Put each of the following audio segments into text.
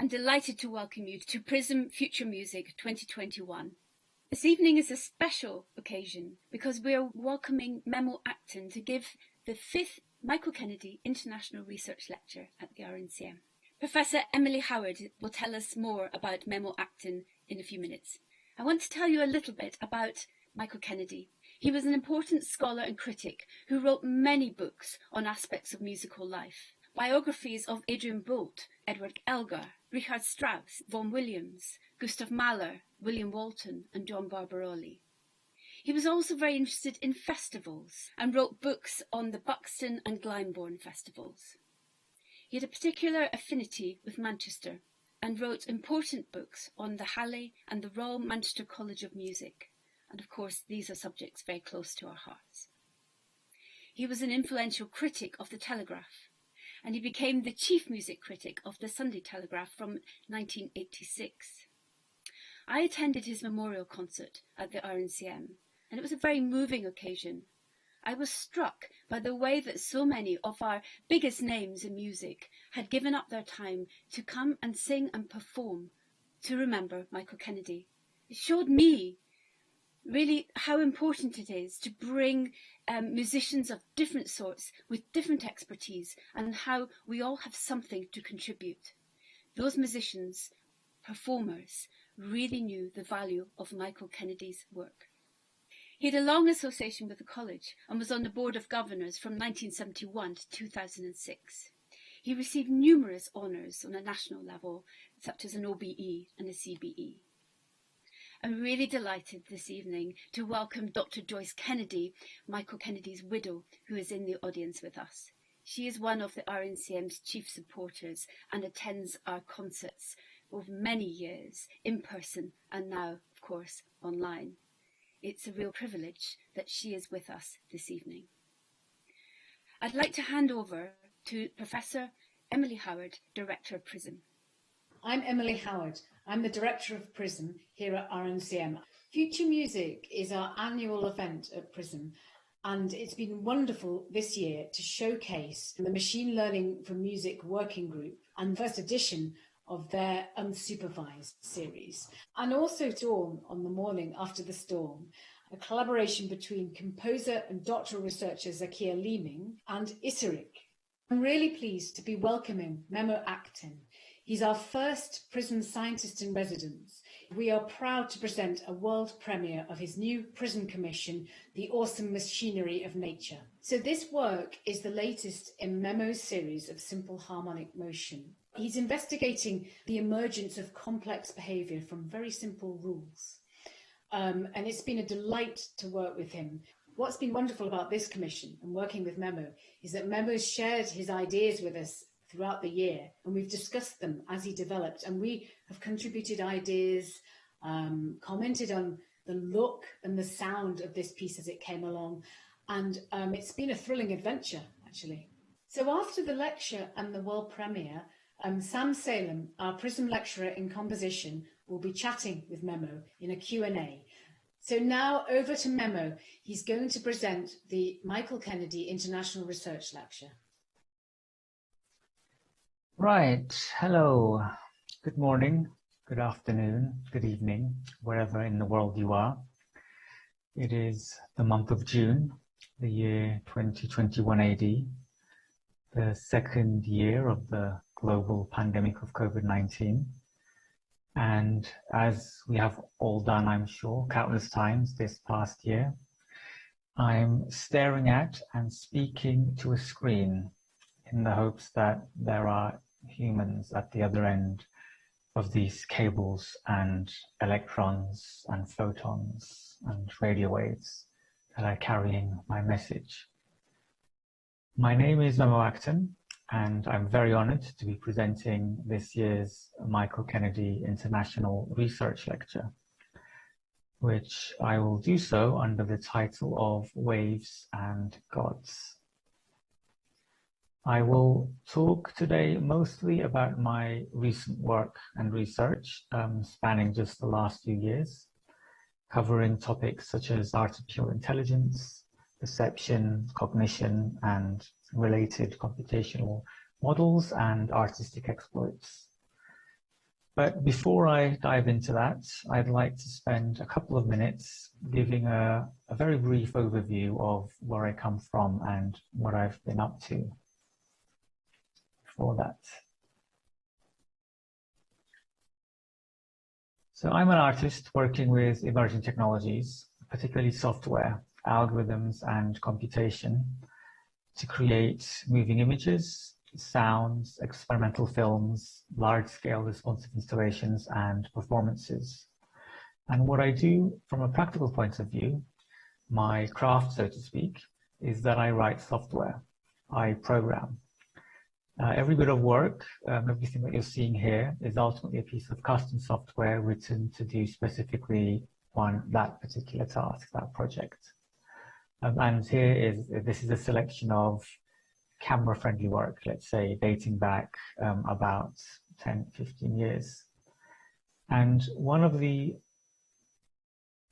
I'm delighted to welcome you to PRiSM Future Music 2021. This evening is a special occasion because we are welcoming Memo Akten to give the 5th Michael Kennedy International Research Lecture at the RNCM. Professor Emily Howard will tell us more about Memo Akten in a few minutes. I want to tell you a little bit about Michael Kennedy. He was an important scholar and critic who wrote many books on aspects of musical life. Biographies of Adrian Bolt, Edward Elgar, Richard Strauss, Vaughan Williams, Gustav Mahler, William Walton and John Barbaroli. He was also very interested in festivals and wrote books on the Buxton and Glyndebourne festivals. He had a particular affinity with Manchester and wrote important books on the Halle and the Royal Manchester College of Music. And of course, these are subjects very close to our hearts. He was an influential critic of the Telegraph, and he became the chief music critic of the Sunday Telegraph from 1986. I attended his memorial concert at the RNCM, and it was a very moving occasion. I was struck by the way that so many of our biggest names in music had given up their time to come and sing and perform to remember Michael Kennedy. It showed me really how important it is to bring musicians of different sorts with different expertise and how we all have something to contribute. Those musicians, performers, really knew the value of Michael Kennedy's work. He had a long association with the college and was on the board of governors from 1971 to 2006. He received numerous honours on a national level, such as an OBE and a CBE. I'm really delighted this evening to welcome Dr. Joyce Kennedy, Michael Kennedy's widow, who is in the audience with us. She is one of the RNCM's chief supporters and attends our concerts over many years, in person and now, of course, online. It's a real privilege that she is with us this evening. I'd like to hand over to Professor Emily Howard, Director of PRiSM. I'm Emily Howard. I'm the Director of PRiSM here at RNCM. Future Music is our annual event at PRiSM, and it's been wonderful this year to showcase the Machine Learning for Music Working Group and first edition of their unsupervised series, and also Dawn on the morning after the storm, a collaboration between composer and doctoral researcher Zakia Leeming and Isserik. I'm really pleased to be welcoming Memo Akten. He's our first PRiSM scientist in residence. We are proud to present a world premiere of his new PRiSM commission, The Awesome Machinery of Nature. So this work is the latest in Memo's series of Simple Harmonic Motion. He's investigating the emergence of complex behaviour from very simple rules. And it's been a delight to work with him. What's been wonderful about this commission and working with Memo is that Memo's shared his ideas with us throughout the year, and we've discussed them as he developed, and we have contributed ideas, commented on the look and the sound of this piece as it came along, and it's been a thrilling adventure, actually. So after the lecture and the world premiere, Sam Salem, our PRiSM lecturer in composition, will be chatting with Memo in a Q&A. So now over to Memo. He's going to present the Michael Kennedy International Research Lecture. Right, hello, good morning, good afternoon, good evening, wherever in the world you are. It is the month of June, the year 2021 AD, the second year of the global pandemic of COVID-19. And as we have all done, I'm sure, countless times this past year, I'm staring at and speaking to a screen in the hopes that there are humans at the other end of these cables and electrons and photons and radio waves that are carrying my message. My name is Memo Akten, and I'm very honored to be presenting this year's Michael Kennedy International Research Lecture, which I will do so under the title of Waves and Gods. I will talk today mostly about my recent work and research spanning just the last few years, covering topics such as artificial intelligence, perception, cognition, and related computational models and artistic exploits. But before I dive into that, I'd like to spend a couple of minutes giving a very brief overview of where I come from and what I've been up to before that. So I'm an artist working with emerging technologies, particularly software, algorithms, and computation to create moving images, sounds, experimental films, large-scale responsive installations, and performances. And what I do from a practical point of view, my craft, so to speak, is that I write software. I program. Every bit of work, everything that you're seeing here is ultimately a piece of custom software written to do specifically that particular task, that project. And this is a selection of camera-friendly work, let's say, dating back about 10, 15 years. And one of the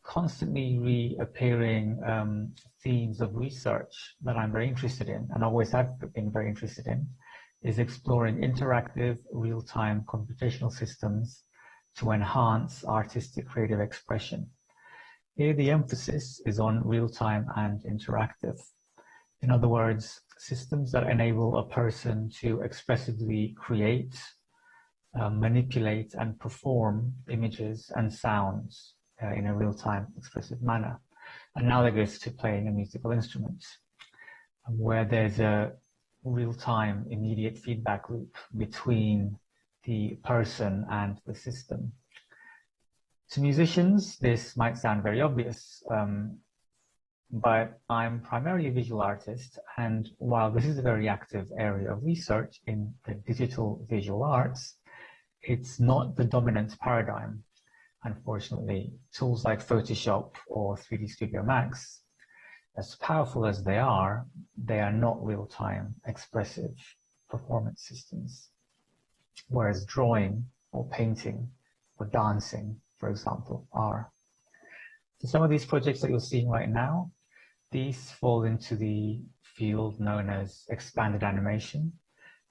constantly reappearing themes of research that I'm very interested in, and always have been very interested in, is exploring interactive, real-time computational systems to enhance artistic creative expression. Here, the emphasis is on real-time and interactive. In other words, systems that enable a person to expressively create, manipulate, and perform images and sounds in a real-time expressive manner, analogous to playing a musical instrument, where there's a real-time immediate feedback loop between the person and the system. To musicians, this might sound very obvious, but I'm primarily a visual artist, and while this is a very active area of research in the digital visual arts, it's not the dominant paradigm. Unfortunately, tools like Photoshop or 3D Studio Max, as powerful as they are not real-time expressive performance systems, whereas drawing or painting or dancing, for example, are. So some of these projects that you're seeing right now, these fall into the field known as expanded animation,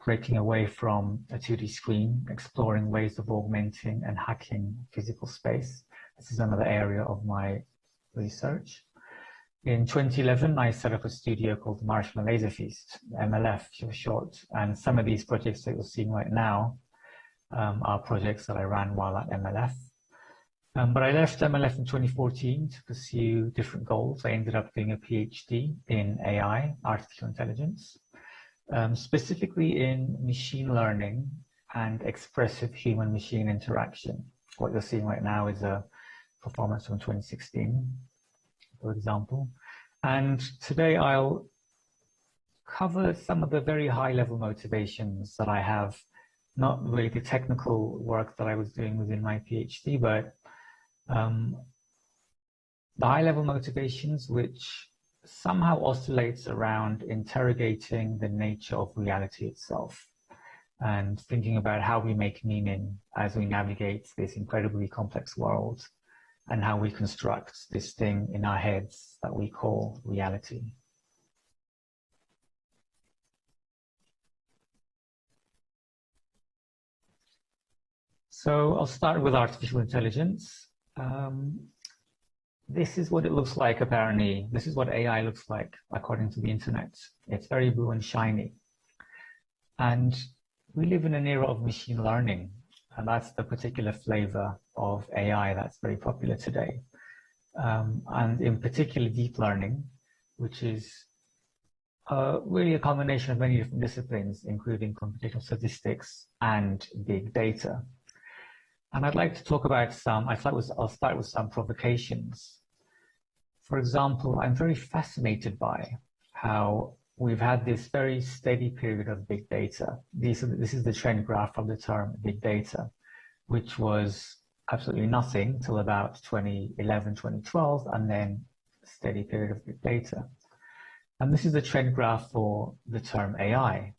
breaking away from a 2D screen, exploring ways of augmenting and hacking physical space. This is another area of my research. In 2011, I set up a studio called Marshmallow Laser Feast, MLF for short, and some of these projects that you're seeing right now are projects that I ran while at MLF. But I left MLF in 2014 to pursue different goals. I ended up doing a PhD in AI, artificial intelligence, specifically in machine learning and expressive human-machine interaction. What you're seeing right now is a performance from 2016, for example. And today I'll cover some of the very high-level motivations that I have, not really the technical work that I was doing within my PhD, but the high-level motivations which somehow oscillates around interrogating the nature of reality itself and thinking about how we make meaning as we navigate this incredibly complex world and how we construct this thing in our heads that we call reality. So I'll start with artificial intelligence. This is what it looks like, apparently. This is what AI looks like, according to the internet. It's very blue and shiny. And we live in an era of machine learning, and that's the particular flavor of AI that's very popular today. And in particular, deep learning, which is really a combination of many different disciplines, including computational statistics and big data. And I'd like to talk about I'll start with some provocations. For example, I'm very fascinated by how we've had this very steady period of big data. This is the trend graph of the term big data, which was absolutely nothing till about 2011, 2012, and then a steady period of big data. And this is the trend graph for the term AI.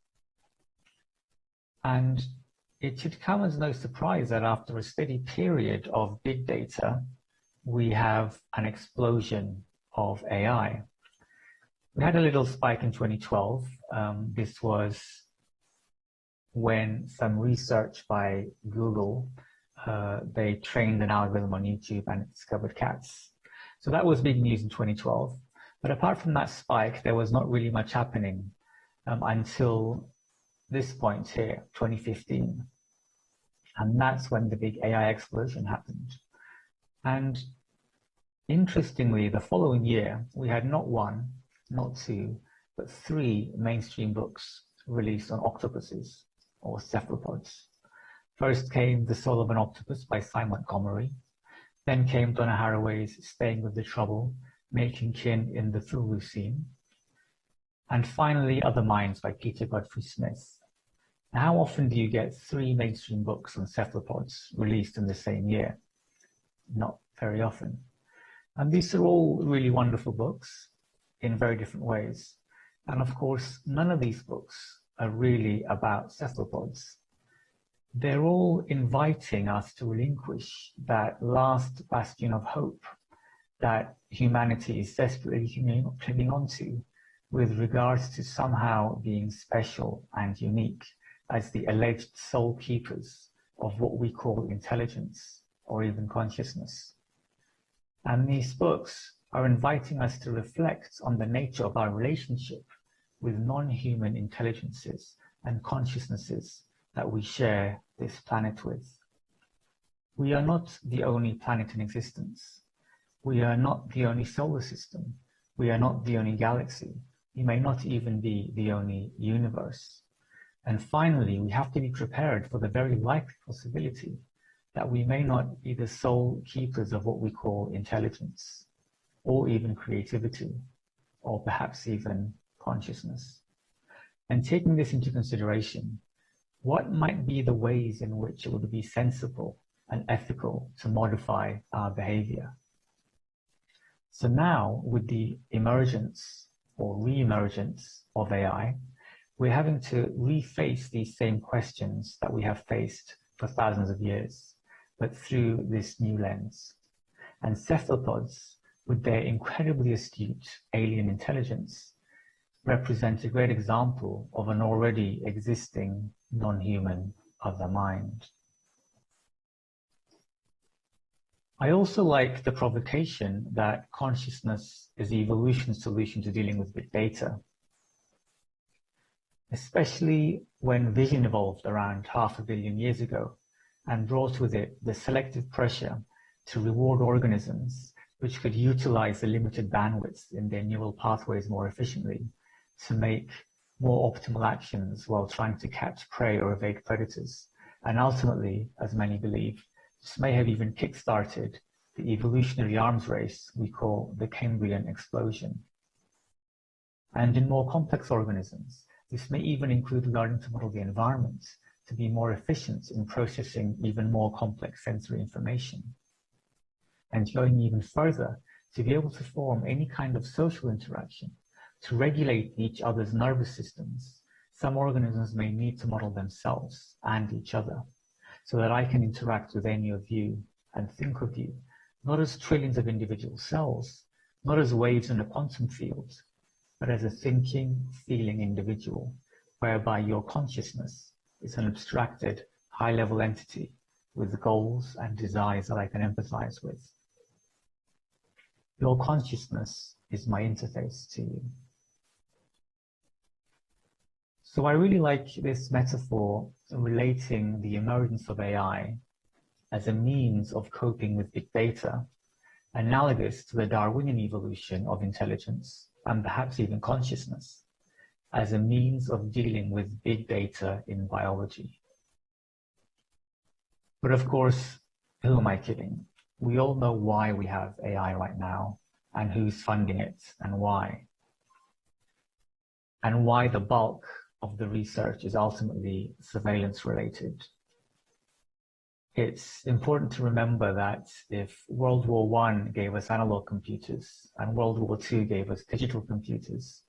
And it should come as no surprise that after a steady period of big data, we have an explosion of AI. We had a little spike in 2012. This was when some research by Google they trained an algorithm on YouTube and it discovered cats. So that was big news in 2012. But apart from that spike, there was not really much happening until this point here, 2015. And that's when the big AI explosion happened. And interestingly, the following year, we had not one, not two, but 3 mainstream books released on octopuses or cephalopods. First came The Soul of an Octopus by Simon Montgomery. Then came Donna Haraway's Staying with the Trouble, Making Kin in the Thulucene. And finally, Other Minds by Peter Godfrey Smith. Now, how often do you get 3 mainstream books on cephalopods released in the same year? Not very often. And these are all really wonderful books in very different ways. And of course, none of these books are really about cephalopods. They're all inviting us to relinquish that last bastion of hope that humanity is desperately clinging onto with regards to somehow being special and unique as the alleged sole keepers of what we call intelligence or even consciousness. And these books are inviting us to reflect on the nature of our relationship with non-human intelligences and consciousnesses that we share this planet with. We are not the only planet in existence. We are not the only solar system. We are not the only galaxy. We may not even be the only universe. And finally, we have to be prepared for the very likely possibility that we may not be the sole keepers of what we call intelligence, or even creativity, or perhaps even consciousness. And taking this into consideration, what might be the ways in which it would be sensible and ethical to modify our behavior? So now, with the emergence or re-emergence of AI, we're having to reface these same questions that we have faced for thousands of years, but through this new lens. And cephalopods, with their incredibly astute alien intelligence, represent a great example of an already existing non-human other mind. I also like the provocation that consciousness is the evolution solution to dealing with big data, especially when vision evolved around 500 million years ago and brought with it the selective pressure to reward organisms which could utilize the limited bandwidth in their neural pathways more efficiently to make more optimal actions while trying to catch prey or evade predators. And ultimately, as many believe, this may have even kick-started the evolutionary arms race we call the Cambrian explosion. And in more complex organisms, this may even include learning to model the environment to be more efficient in processing even more complex sensory information. And going even further, to be able to form any kind of social interaction, to regulate each other's nervous systems, some organisms may need to model themselves and each other, so that I can interact with any of you and think of you, not as trillions of individual cells, not as waves in a quantum field, but as a thinking, feeling individual, whereby your consciousness is an abstracted, high-level entity with goals and desires that I can empathize with. Your consciousness is my interface to you. So I really like this metaphor relating the emergence of AI as a means of coping with big data, analogous to the Darwinian evolution of intelligence and perhaps even consciousness, as a means of dealing with big data in biology. But of course, who am I kidding? We all know why we have AI right now and who's funding it and why the bulk of the research is ultimately surveillance related. It's important to remember that if World War I gave us analog computers and World War II gave us digital computers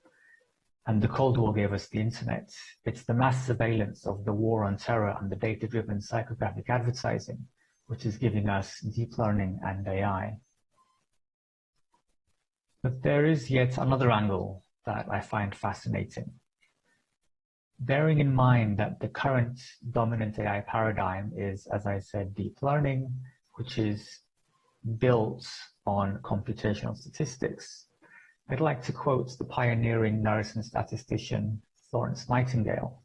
and the Cold War gave us the internet, it's the mass surveillance of the war on terror and the data-driven psychographic advertising which is giving us deep learning and AI. But there is yet another angle that I find fascinating. bearing in mind that the current dominant AI paradigm is, as I said, deep learning, which is built on computational statistics, I'd like to quote the pioneering nurse and statistician Florence Nightingale.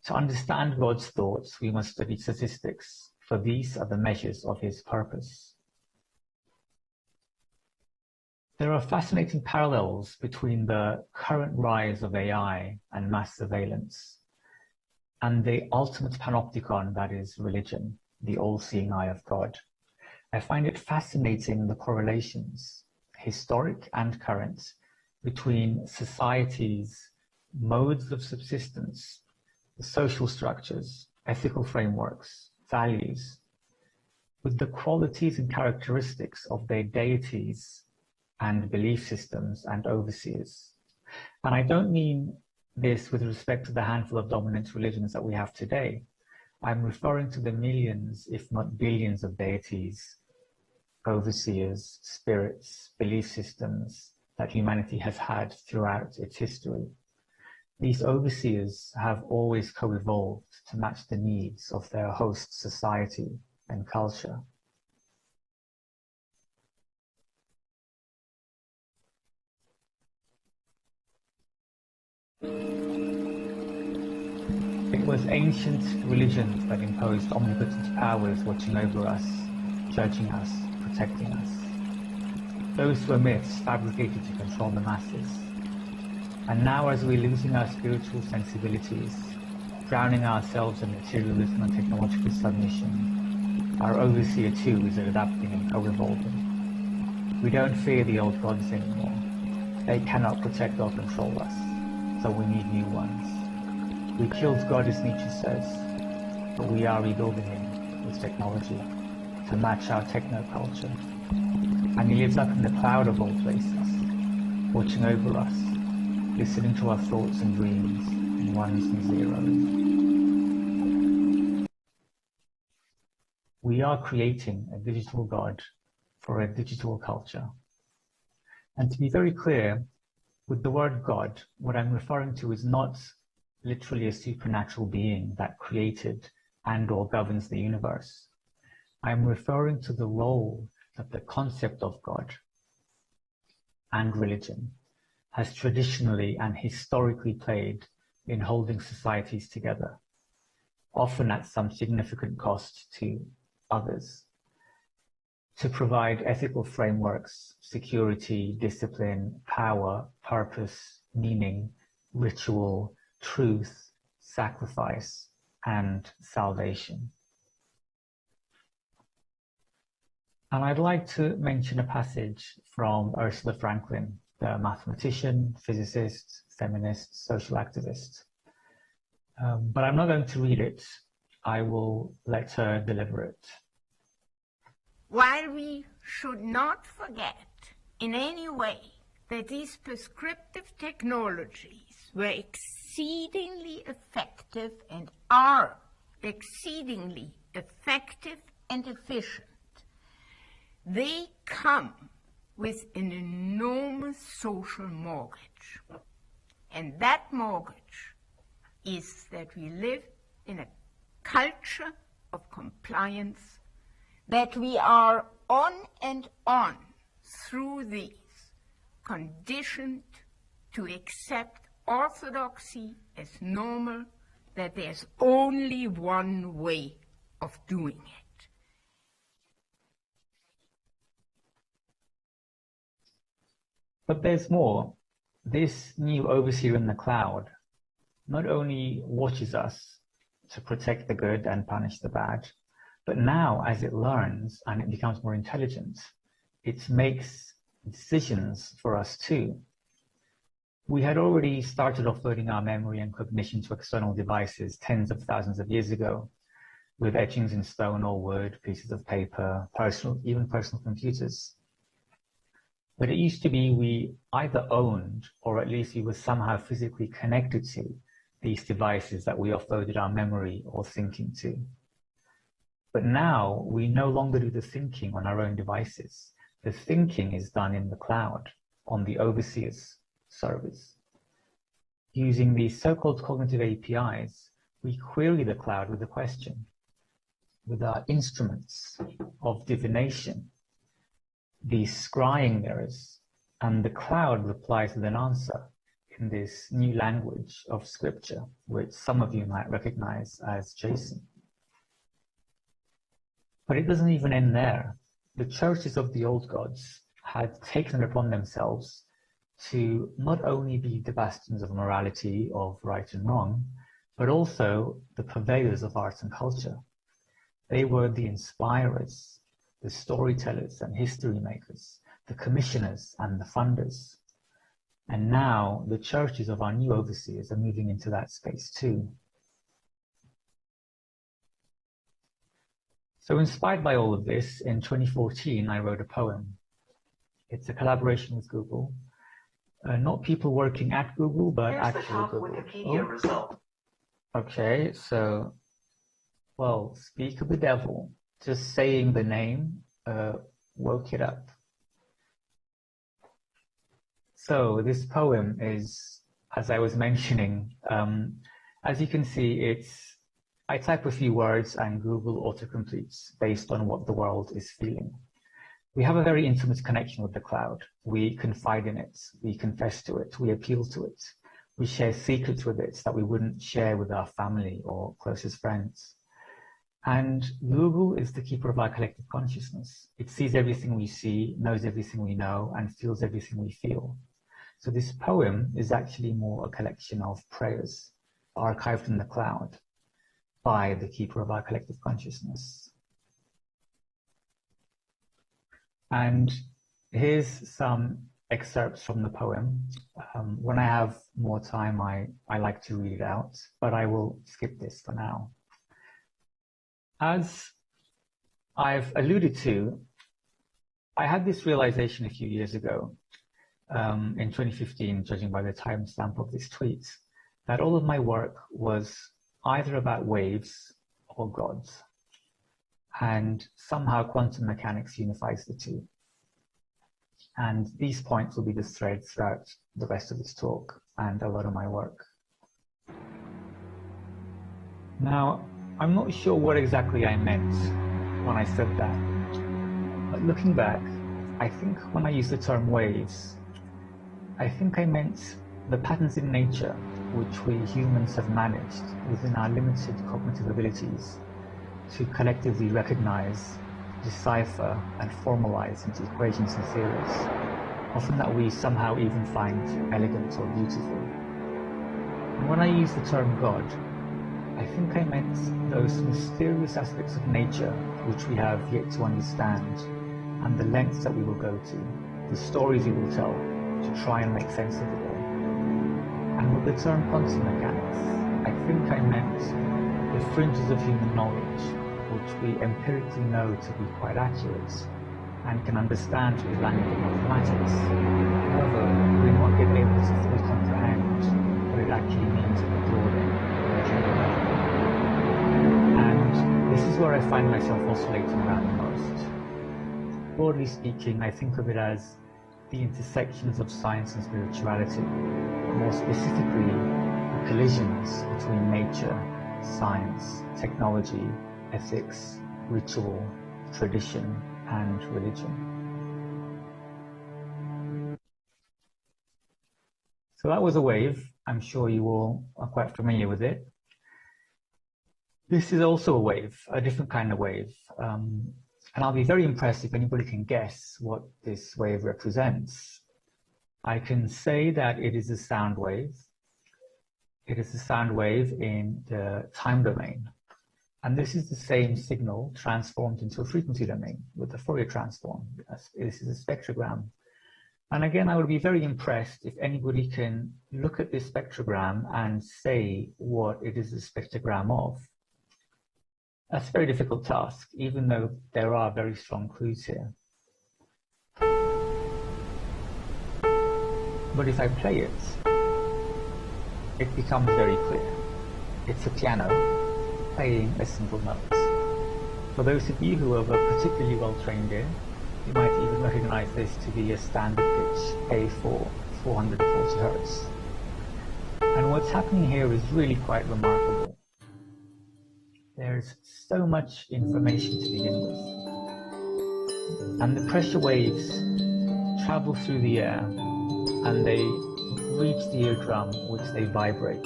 To understand God's thoughts, we must study statistics, for these are the measures of his purpose. There are fascinating parallels between the current rise of AI and mass surveillance and the ultimate panopticon that is religion, the all-seeing eye of God. I find it fascinating the correlations, historic and current, between societies, modes of subsistence, the social structures, ethical frameworks, values, with the qualities and characteristics of their deities and belief systems and overseers. And I don't mean this with respect to the handful of dominant religions that we have today. I'm referring to the millions, if not billions, of deities, overseers, spirits, belief systems that humanity has had throughout its history. These overseers have always co-evolved to match the needs of their host society and culture. It was ancient religions that imposed omnipotent powers watching over us, judging us, protecting us. Those were myths fabricated to control the masses. And now, as we're losing our spiritual sensibilities, drowning ourselves in materialism and technological submission, our overseer too is adapting and co-evolving. We don't fear the old gods anymore. They cannot protect or control us, so we need new ones. We killed God, as Nietzsche says, but we are rebuilding him with technology to match our techno-culture. And he lives up in the cloud of all places, watching over us, listening to our thoughts and dreams in ones and zeros. We are creating a digital God for a digital culture. And to be very clear, with the word God, what I'm referring to is not literally a supernatural being that created and or governs the universe. I'm referring to the role that the concept of God and religion has traditionally and historically played in holding societies together, often at some significant cost to others, to provide ethical frameworks, security, discipline, power, purpose, meaning, ritual, truth, sacrifice, and salvation. And I'd like to mention a passage from Ursula Franklin, the mathematician, physicist, feminist, social activist. But I'm not going to read it. I will let her deliver it. While we should not forget in any way that these prescriptive technologies were exceedingly effective and are exceedingly effective and efficient, they come with an enormous social mortgage. And that mortgage is that we live in a culture of compliance, that we are on and on through these conditioned to accept orthodoxy as normal, that there's only one way of doing it. But there's more. This new overseer in the cloud not only watches us to protect the good and punish the bad, but now as it learns and it becomes more intelligent, it makes decisions for us too. We had already started offloading our memory and cognition to external devices tens of thousands of years ago, with etchings in stone or wood, pieces of paper, even personal computers. But it used to be we either owned, or at least we were somehow physically connected to these devices that we offloaded our memory or thinking to. But now we no longer do the thinking on our own devices. The thinking is done in the cloud, on the overseer's servers. Using these so-called cognitive APIs, we query the cloud with a question. With our instruments of divination, these scrying mirrors, and the cloud replies with an answer in this new language of scripture, which some of you might recognize as JSON. But it doesn't even end there. The churches of the old gods had taken it upon themselves to not only be the bastions of morality, of right and wrong, but also the purveyors of art and culture. They were the inspirers, the storytellers and history makers, the commissioners and the funders. And now the churches of our new overseers are moving into that space too. So inspired by all of this, in 2014, I wrote a poem. It's a collaboration with Google. Not people working at Google, but Here's actual the top Google. Wikipedia result. Okay, so, well, speak of the devil. Just saying the name woke it up. So this poem is, as I was mentioning, as you can see, I type a few words and Google autocompletes based on what the world is feeling. We have a very intimate connection with the cloud. We confide in it, we confess to it, we appeal to it. We share secrets with it that we wouldn't share with our family or closest friends. And Google is the keeper of our collective consciousness. It sees everything we see, knows everything we know, and feels everything we feel. So this poem is actually more a collection of prayers archived in the cloud by the keeper of our collective consciousness. And here's some excerpts from the poem. When I have more time, I like to read it out, but I will skip this for now. As I've alluded to, I had this realization a few years ago, in 2015, judging by the timestamp of this tweet, that all of my work was either about waves or gods. And somehow quantum mechanics unifies the two. And these points will be the thread throughout the rest of this talk and a lot of my work. Now, I'm not sure what exactly I meant when I said that. But looking back, I think when I used the term waves, I think I meant the patterns in nature which we humans have managed within our limited cognitive abilities to collectively recognize, decipher, and formalize into equations and theories, often that we somehow even find elegant or beautiful. And when I use the term God, I think I meant those mysterious aspects of nature which we have yet to understand, and the lengths that we will go to, the stories we will tell to try and make sense of it all. And with the term quantum mechanics, I think I meant the fringes of human knowledge, which we empirically know to be quite accurate and can understand with the language of mathematics. However, we're not yet able to fully comprehend what it actually means at the broader or general level. And this is where I find myself oscillating around the most. Broadly speaking, I think of it as the intersections of science and spirituality, more specifically, the collisions between nature, science, technology, ethics, ritual, tradition, and religion. So that was a wave. I'm sure you all are quite familiar with it. This is also a wave, a different kind of wave. And I'll be very impressed if anybody can guess what this wave represents. I can say that it is a sound wave. It is a sound wave in the time domain. And this is the same signal transformed into a frequency domain with the Fourier transform. This is a spectrogram. And again, I would be very impressed if anybody can look at this spectrogram and say what it is a spectrogram of. That's a very difficult task, even though there are very strong clues here. But if I play it, it becomes very clear. It's a piano playing a single note. For those of you who have a particularly well-trained ear, you might even recognize this to be a standard pitch A4, 440 Hz. And And what's happening here is really quite remarkable. There's so much information to begin with. And the pressure waves travel through the air and they reach the eardrum, which they vibrate.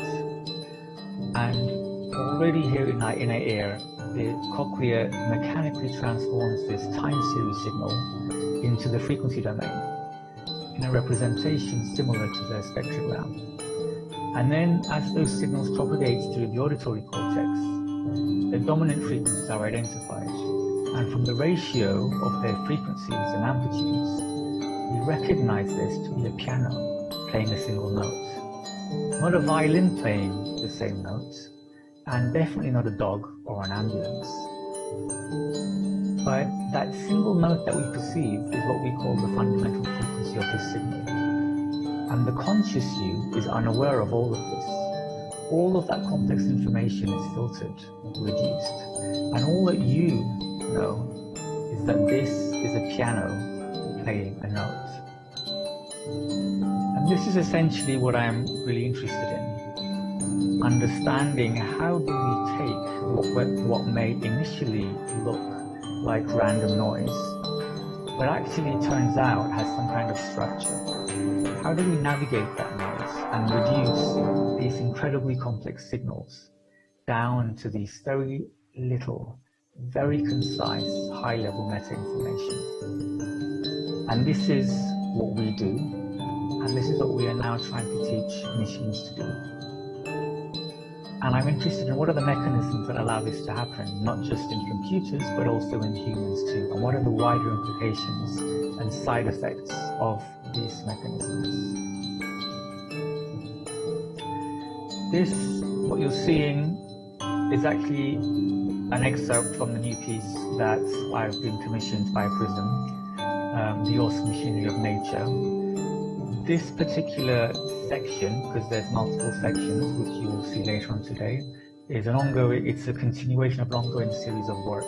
And already here in our inner ear, the cochlea mechanically transforms this time series signal into the frequency domain in a representation similar to the spectrogram. And then as those signals propagate through the auditory cortex, the dominant frequencies are identified. And from the ratio of their frequencies and amplitudes, we recognize this to be a piano playing a single note. Not a violin playing the same note, and definitely not a dog or an ambulance. But that single note that we perceive is what we call the fundamental frequency of this signal. And the conscious you is unaware of all of this. All of that complex information is filtered, reduced, and all that you know is that this is a piano playing a note. And this is essentially what I'm really interested in. Understanding how do we take what may initially look like random noise, but actually turns out has some kind of structure. How do we navigate that noise and reduce these incredibly complex signals down to these very little, very concise, high-level meta-information? And this is what we do, and this is what we are now trying to teach machines to do. And I'm interested in what are the mechanisms that allow this to happen, not just in computers, but also in humans too, and what are the wider implications and side effects of these mechanisms. This, what you're seeing, is actually an excerpt from the new piece that I've been commissioned by PRiSM, The Awesome Machinery of Nature. This particular section, because there's multiple sections, which you will see later on today, is an ongoing, it's a continuation of an ongoing series of work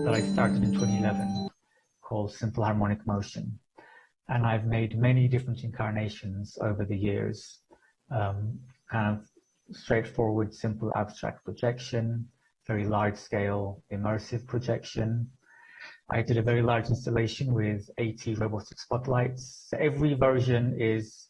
that I started in 2011 called Simple Harmonic Motion. And I've made many different incarnations over the years, kind of straightforward, simple abstract projection, very large scale immersive projection. I did a very large installation with 80 robotic spotlights. So every version is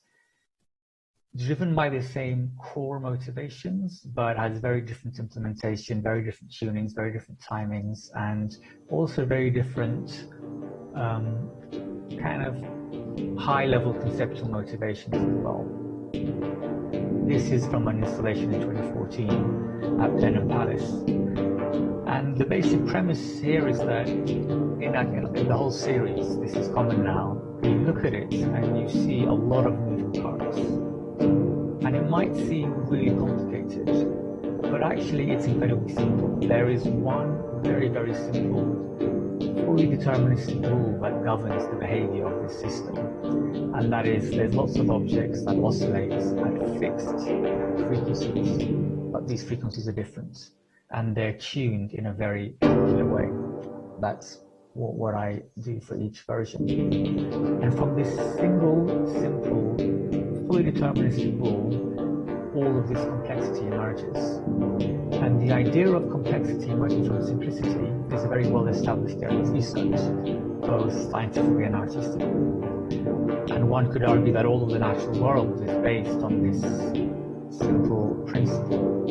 driven by the same core motivations, but has very different implementation, very different tunings, very different timings, and also very different kind of high-level conceptual motivations as well. This is from an installation in 2014 at Salem Palace. And the basic premise here is that in the whole series, this is common now, you look at it and you see a lot of moving parts. And it might seem really complicated, but actually it's incredibly simple. There is one very, very simple, fully deterministic rule that governs the behavior of this system. And that is, there's lots of objects that oscillate at fixed frequencies, but these frequencies are different. And they're tuned in a very particular way. That's what I do for each version. And from this single, simple, fully deterministic rule, all of this complexity emerges. And the idea of complexity emerging from simplicity is a very well-established area of research, both scientifically and artistically. And one could argue that all of the natural world is based on this simple principle.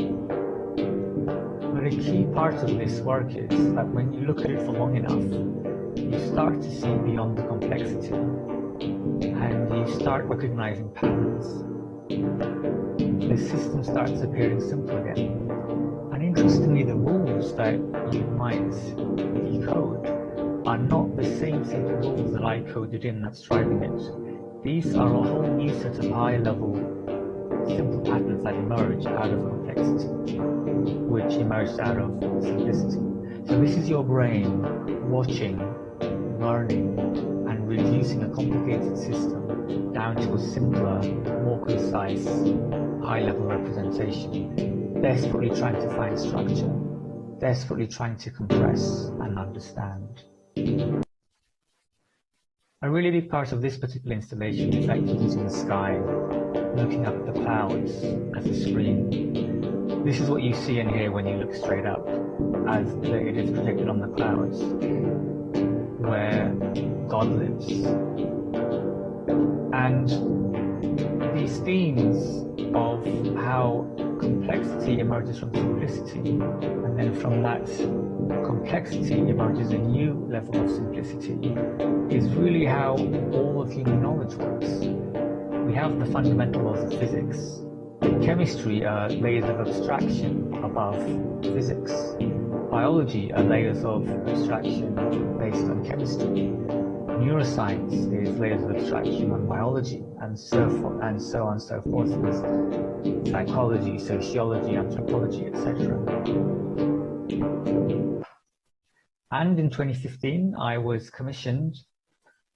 But a key part of this work is that when you look at it for long enough, you start to see beyond the complexity, and you start recognizing patterns. The system starts appearing simple again. And interestingly, the rules that you might decode are not the same simple rules that I coded in that's driving it. These are a whole new set of high-level simple patterns that emerge out of complexity, which emerged out of simplicity. So this is your brain watching, learning, and reducing a complicated system down to a simpler, more concise, high-level representation, desperately trying to find structure, desperately trying to compress and understand. A really big part of this particular installation is actually using the sky looking up at the clouds as a screen. This is what you see and hear when you look straight up, as it is projected on the clouds, where God lives. And these themes of how complexity emerges from simplicity, and then from that complexity emerges a new level of simplicity, is really how all of human knowledge works. We have the fundamental laws of physics. In chemistry are layers of abstraction above physics. Biology are layers of abstraction based on chemistry. Neuroscience is layers of abstraction on biology, and so on and so forth with psychology, sociology, anthropology, etc. And in 2015, I was commissioned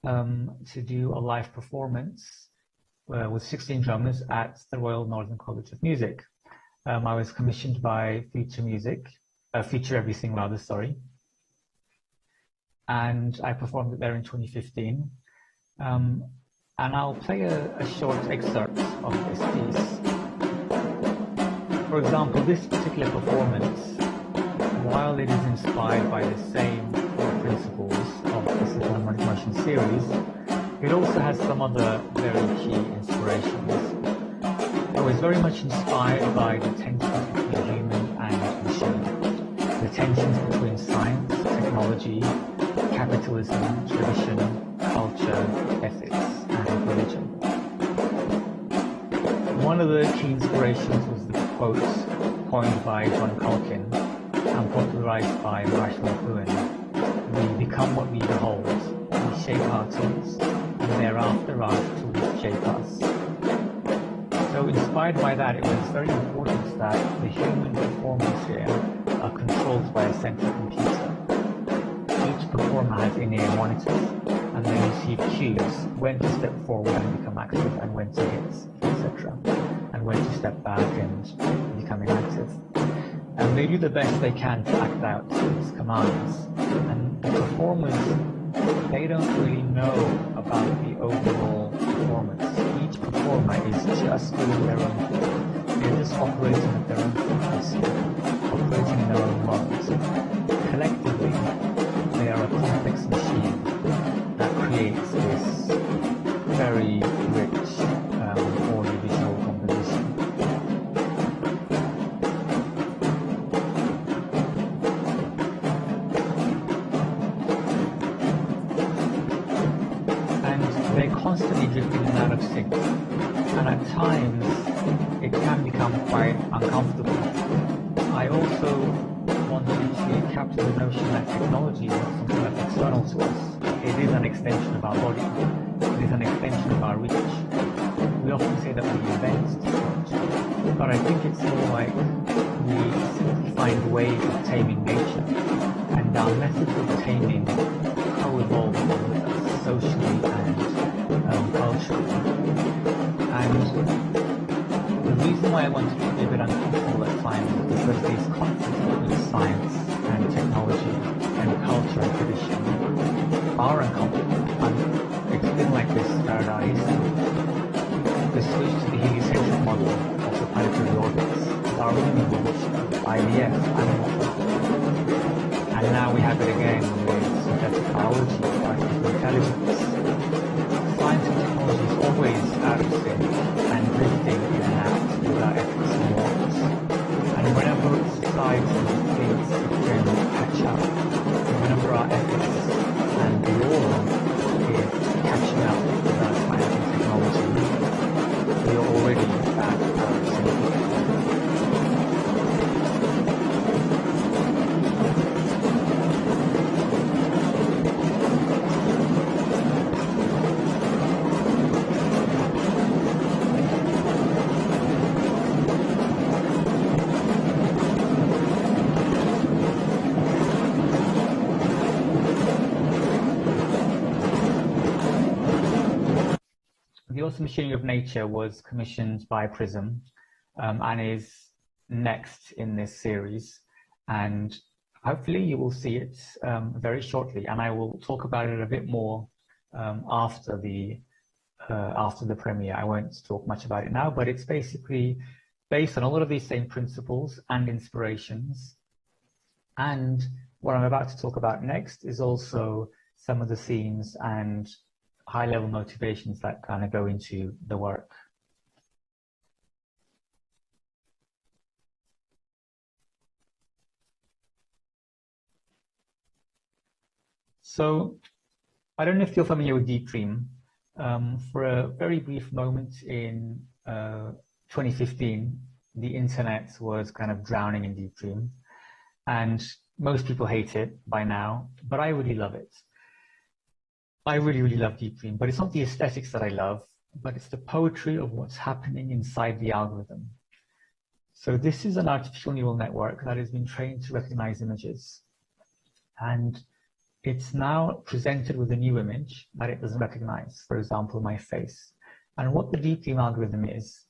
to do a live performance with 16 drummers at the Royal Northern College of Music. I was commissioned by Future Everything rather, sorry. And I performed it there in 2015. And I'll play a short excerpt of this piece. For example, this particular performance, while it is inspired by the same core principles of the Simple Harmonic Motion series, it also has some other very key inspirations. I was very much inspired by the tensions between human and machine, the tensions between science, technology, capitalism, tradition, culture, ethics, and religion. One of the key inspirations was the quote coined by John Culkin and popularized by Marshall McLuhan: "We become what we behold, we shape our tools, and thereafter our tools shape us." So inspired by that, it was very important that the human performers here are controlled by a central computer. Each performer has in-ear monitors, and they receive cues when to step forward and become active, and when to hit, etc., and when to step back and become inactive. And they do the best they can to act out these commands. And the performers, they don't really know about the overall performance. Each performer is just doing their own thing. They're just operating at their own frequency, operating in their own world. Collectively, they are a complex machine that creates this very rich audio-visual composition. And they're constantly drifting in and out of sync. And at times, it can become quite uncomfortable. I also want to capture the notion that technology is not something that's external to us. It is an extension of our body. It is an extension of our reach. We often say that we invent technology, but I think it's more like we simply find ways of taming nature, and our methods of taming co-evolve with us socially and culturally. And the reason why I want to be a bit uncomfortable at times is because these conflicts between science and technology and culture and tradition are uncomfortable. And it's been like this throughout our history. The switch to the heliocentric model of the planetary orbits, Darwin evolution, IVF, animal farming. And now we have it again with synthetic biology, artificial intelligence. Science and technology is always out of sync and drifting in and out without ethics and laws. And whenever society thinks it can catch up, whenever our ethics and the law is catching up with our science and technology, we are already back out of sync. The Awesome Machinery of Nature was commissioned by PRiSM and is next in this series, and hopefully you will see it very shortly, and I will talk about it a bit more after the after the premiere. I won't talk much about it now, but it's basically based on a lot of these same principles and inspirations. And what I'm about to talk about next is also some of the themes and high-level motivations that kind of go into the work. So I don't know if you're familiar with Deep Dream. For a very brief moment in 2015, the internet was kind of drowning in Deep Dream, and most people hate it by now, but I really love it. I really, really love Deep Dream, but it's not the aesthetics that I love, but it's the poetry of what's happening inside the algorithm. So this is an artificial neural network that has been trained to recognize images, and it's now presented with a new image that it doesn't recognize, for example, my face. And what the Deep Dream algorithm is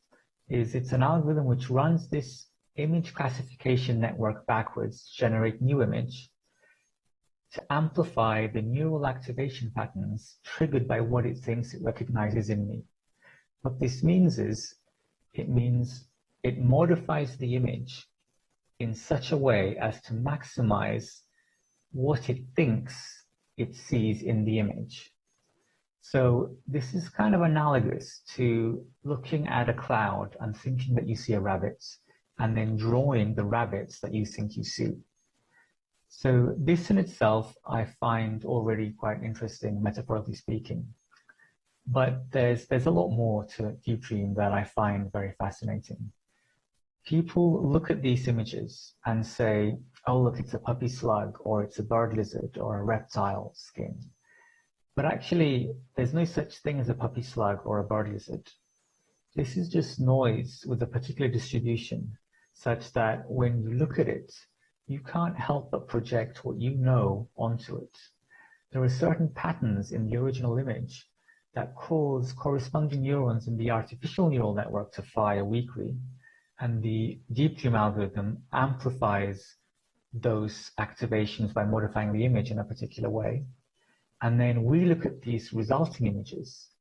it's an algorithm which runs this image classification network backwards to generate new image, to amplify the neural activation patterns triggered by what it thinks it recognizes in me. What this means is, it means it modifies the image in such a way as to maximize what it thinks it sees in the image. So this is kind of analogous to looking at a cloud and thinking that you see a rabbit, and then drawing the rabbits that you think you see. So this in itself, I find already quite interesting, metaphorically speaking. But there's a lot more to Deep Dream that I find very fascinating. People look at these images and say, oh, look, it's a puppy slug, or it's a bird lizard, or a reptile skin. But actually, there's no such thing as a puppy slug or a bird lizard. This is just noise with a particular distribution, such that when you look at it, you can't help but project what you know onto it. There are certain patterns in the original image that cause corresponding neurons in the artificial neural network to fire weakly, and the Deep Dream algorithm amplifies those activations by modifying the image in a particular way. And then we look at these resulting images,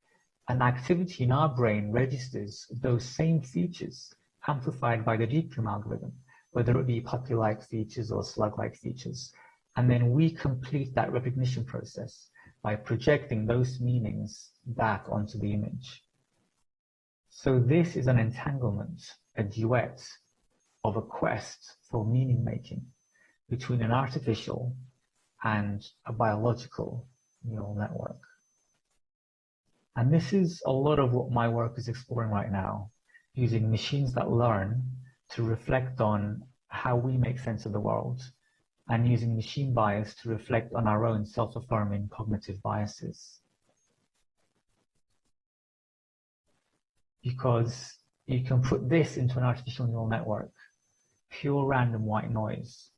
and activity in our brain registers those same features amplified by the Deep Dream algorithm, whether it be puppy-like features or slug-like features. And then we complete that recognition process by projecting those meanings back onto the image. So this is an entanglement, a duet of a quest for meaning making between an artificial and a biological neural network. And this is a lot of what my work is exploring right now, using machines that learn to reflect on how we make sense of the world, and using machine bias to reflect on our own self-affirming cognitive biases. Because you can put this into an artificial neural network, pure random white noise,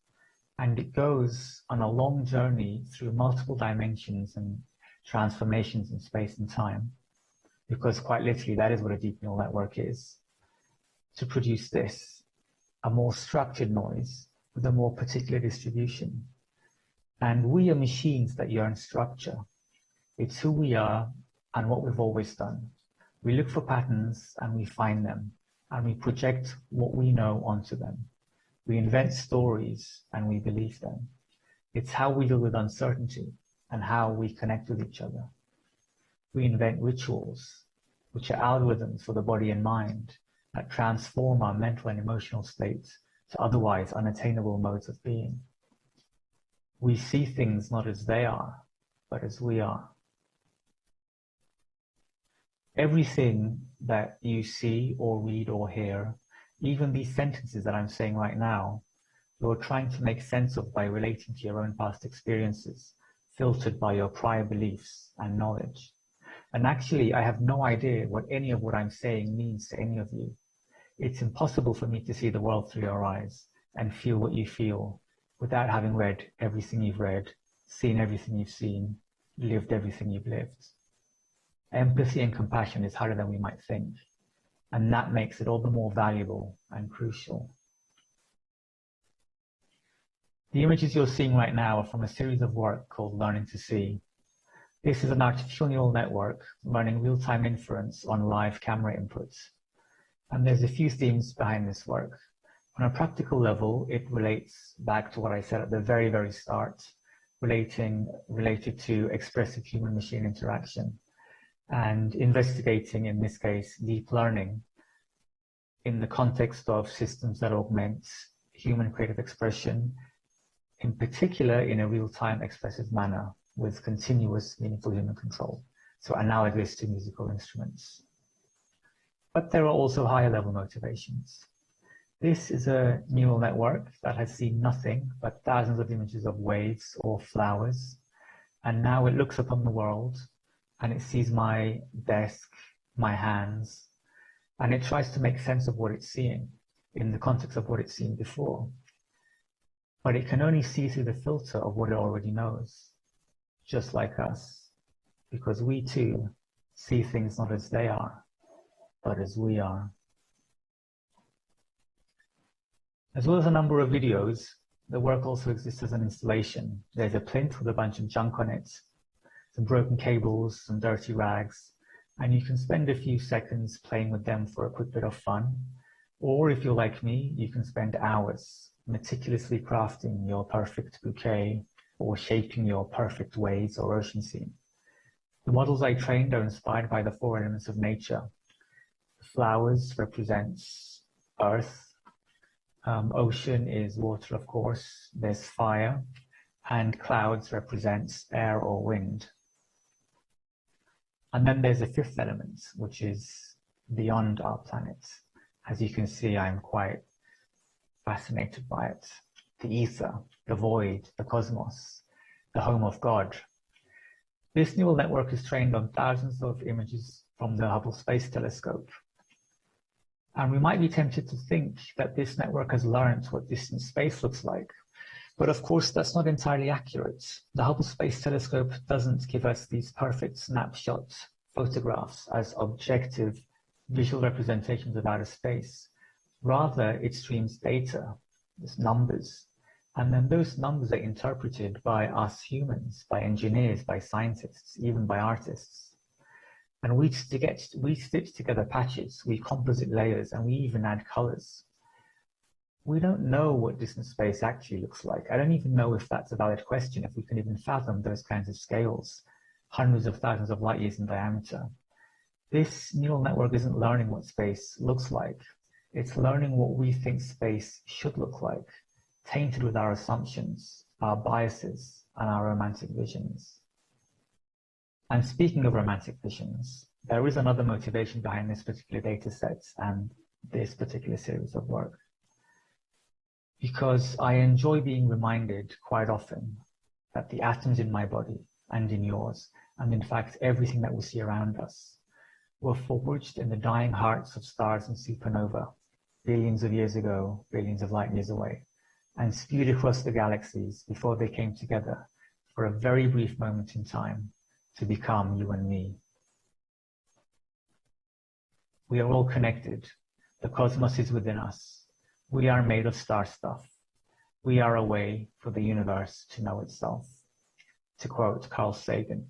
and it goes on a long journey through multiple dimensions and transformations in space and time, because quite literally that is what a deep neural network is, to produce this, a more structured noise with a more particular distribution. And we are machines that yearn structure. It's who we are and what we've always done. We look for patterns and we find them, and we project what we know onto them. We invent stories and we believe them. It's how we deal with uncertainty and how we connect with each other. We invent rituals, which are algorithms for the body and mind that transform our mental and emotional states to otherwise unattainable modes of being. We see things not as they are, but as we are. Everything that you see or read or hear, even these sentences that I'm saying right now, you're trying to make sense of by relating to your own past experiences, filtered by your prior beliefs and knowledge. And actually, I have no idea what any of what I'm saying means to any of you. It's impossible for me to see the world through your eyes and feel what you feel without having read everything you've read, seen everything you've seen, lived everything you've lived. Empathy and compassion is harder than we might think, and that makes it all the more valuable and crucial. The images you're seeing right now are from a series of work called Learning to See. This is an artificial neural network running real-time inference on live camera inputs. And there's a few themes behind this work. On a practical level, it relates back to what I said at the very, very start, related to expressive human-machine interaction and investigating, in this case, deep learning in the context of systems that augment human creative expression, in particular in a real-time expressive manner with continuous meaningful human control, so analogous to musical instruments. But there are also higher level motivations. This is a neural network that has seen nothing but thousands of images of waves or flowers, and now it looks upon the world and it sees my desk, my hands, and it tries to make sense of what it's seeing in the context of what it's seen before. But it can only see through the filter of what it already knows, just like us, because we too see things not as they are, but as we are. As well as a number of videos, the work also exists as an installation. There's a plinth with a bunch of junk on it, some broken cables, some dirty rags, and you can spend a few seconds playing with them for a quick bit of fun. Or if you're like me, you can spend hours meticulously crafting your perfect bouquet or shaping your perfect waves or ocean scene. The models I trained are inspired by the four elements of nature. The flowers represents earth, ocean is water, of course, there's fire, and clouds represents air or wind. And then there's a fifth element, which is beyond our planet. As you can see, I'm quite fascinated by it. The ether, the void, the cosmos, the home of God. This neural network is trained on thousands of images from the Hubble Space Telescope. And we might be tempted to think that this network has learned what distant space looks like. But of course, that's not entirely accurate. The Hubble Space Telescope doesn't give us these perfect snapshot photographs as objective visual representations of outer space. Rather, it streams data, it's numbers. And then those numbers are interpreted by us humans, by engineers, by scientists, even by artists. And we stitch together patches, we composite layers, and we even add colors. We don't know what distant space actually looks like. I don't even know if that's a valid question, if we can even fathom those kinds of scales, hundreds of thousands of light years in diameter. This neural network isn't learning what space looks like. It's learning what we think space should look like, tainted with our assumptions, our biases, and our romantic visions. And speaking of romantic visions, there is another motivation behind this particular data set and this particular series of work. Because I enjoy being reminded quite often that the atoms in my body and in yours, and in fact everything that we see around us, were forged in the dying hearts of stars and supernova, billions of years ago, billions of light years away, and spewed across the galaxies before they came together for a very brief moment in time to become you and me. We are all connected. The cosmos is within us. We are made of star stuff. We are a way for the universe to know itself. To quote Carl Sagan,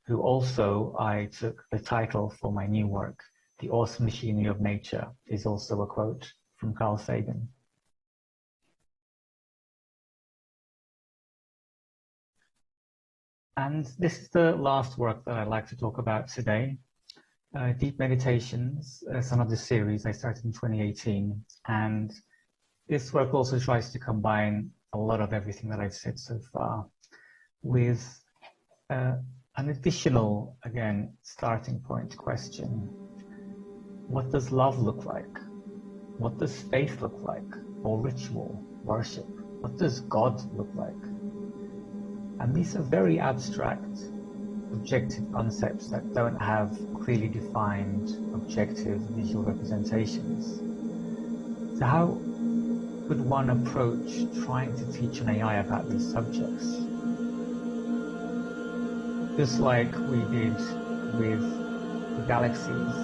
who also I took the title for my new work, The Awesome Machinery of Nature, is also a quote from Carl Sagan. And this is the last work that I'd like to talk about today. Deep Meditations, some of the series I started in 2018. And this work also tries to combine a lot of everything that I've said so far with an additional, again, starting point question. What does love look like? What does faith look like? Or ritual, worship? What does God look like? And these are very abstract, objective concepts that don't have clearly defined, objective visual representations. So how would one approach trying to teach an AI about these subjects? Just like we did with the galaxies,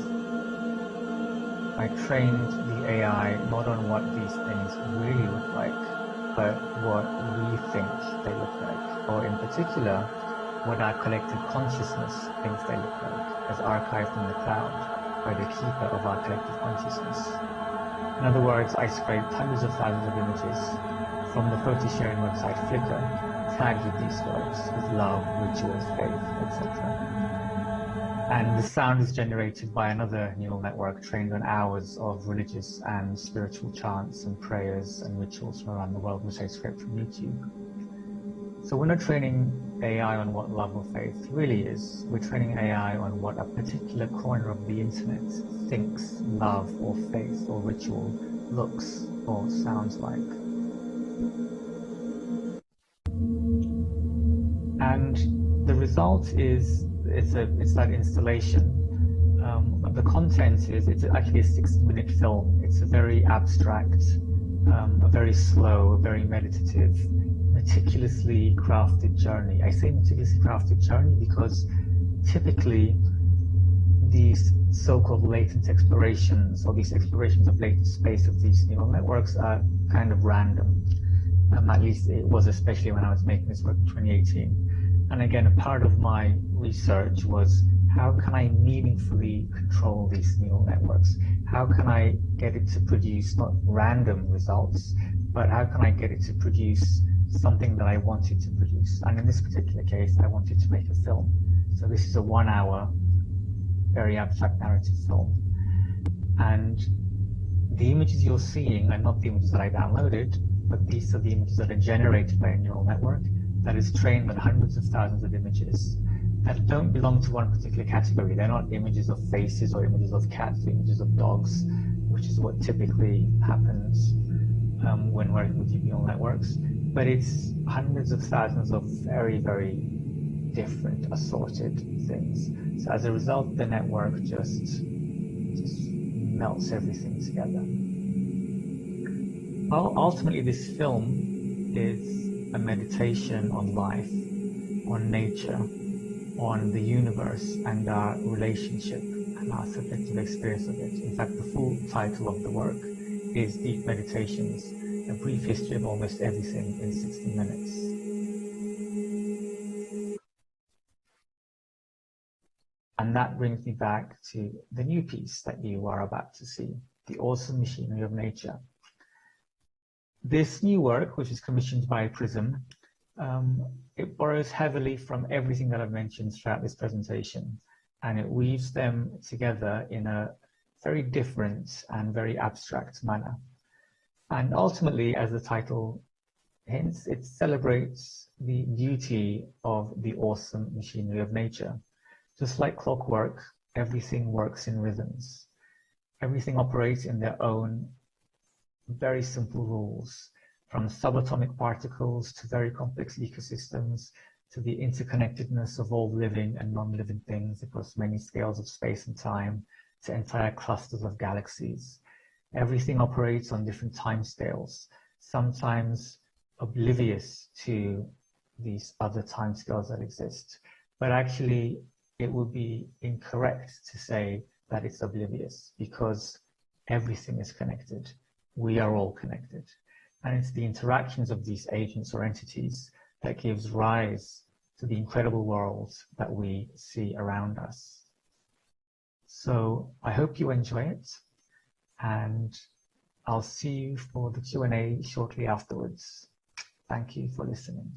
I trained the AI not on what these things really look like, but what we think they look like. Or in particular, what our collective consciousness thinks they look like, as archived in the cloud by the keeper of our collective consciousness. In other words, I scraped hundreds of thousands of images from the photo sharing website Flickr, tagged with these words, with love, rituals, faith, etc. And the sound is generated by another neural network trained on hours of religious and spiritual chants and prayers and rituals from around the world, which I scraped from YouTube. So we're not training AI on what love or faith really is. We're training AI on what a particular corner of the internet thinks love or faith or ritual looks or sounds like. And the result is it's that installation. The content is, it's actually a 60-minute film. It's a very abstract, a very slow, a very meditative, meticulously crafted journey. I say meticulously crafted journey because typically these so-called latent explorations, or these explorations of latent space of these neural networks, are kind of random. At least it was, especially when I was making this work in 2018. And again, a part of my research was, how can I meaningfully control these neural networks? How can I get it to produce not random results, but how can I get it to produce something that I wanted to produce? And in this particular case, I wanted to make a film. So this is a 1-hour, very abstract narrative film. And the images you're seeing are not the images that I downloaded, but these are the images that are generated by a neural network that is trained on hundreds of thousands of images that don't belong to one particular category. They're not images of faces or images of cats or images of dogs, which is what typically happens when working with deep neural networks. But it's hundreds of thousands of very, very different assorted things. So as a result, the network just melts everything together. Ultimately, this film is a meditation on life, on nature, on the universe and our relationship and our subjective experience of it. In fact, the full title of the work is Deep Meditations, a brief history of almost everything in 60 minutes. And that brings me back to the new piece that you are about to see, The Awesome Machinery of Nature. This new work, which is commissioned by PRiSM, it borrows heavily from everything that I've mentioned throughout this presentation, and it weaves them together in a very different and very abstract manner. And ultimately, as the title hints, it celebrates the beauty of the awesome machinery of nature. Just like clockwork, everything works in rhythms. Everything operates in their own very simple rules, from subatomic particles to very complex ecosystems, to the interconnectedness of all living and non-living things across many scales of space and time, to entire clusters of galaxies. Everything operates on different time scales, sometimes oblivious to these other time scales that exist. But actually, it would be incorrect to say that it's oblivious, because everything is connected. We are all connected. And it's the interactions of these agents or entities that gives rise to the incredible world that we see around us. So I hope you enjoy it, and I'll see you for the Q&A shortly afterwards. Thank you for listening.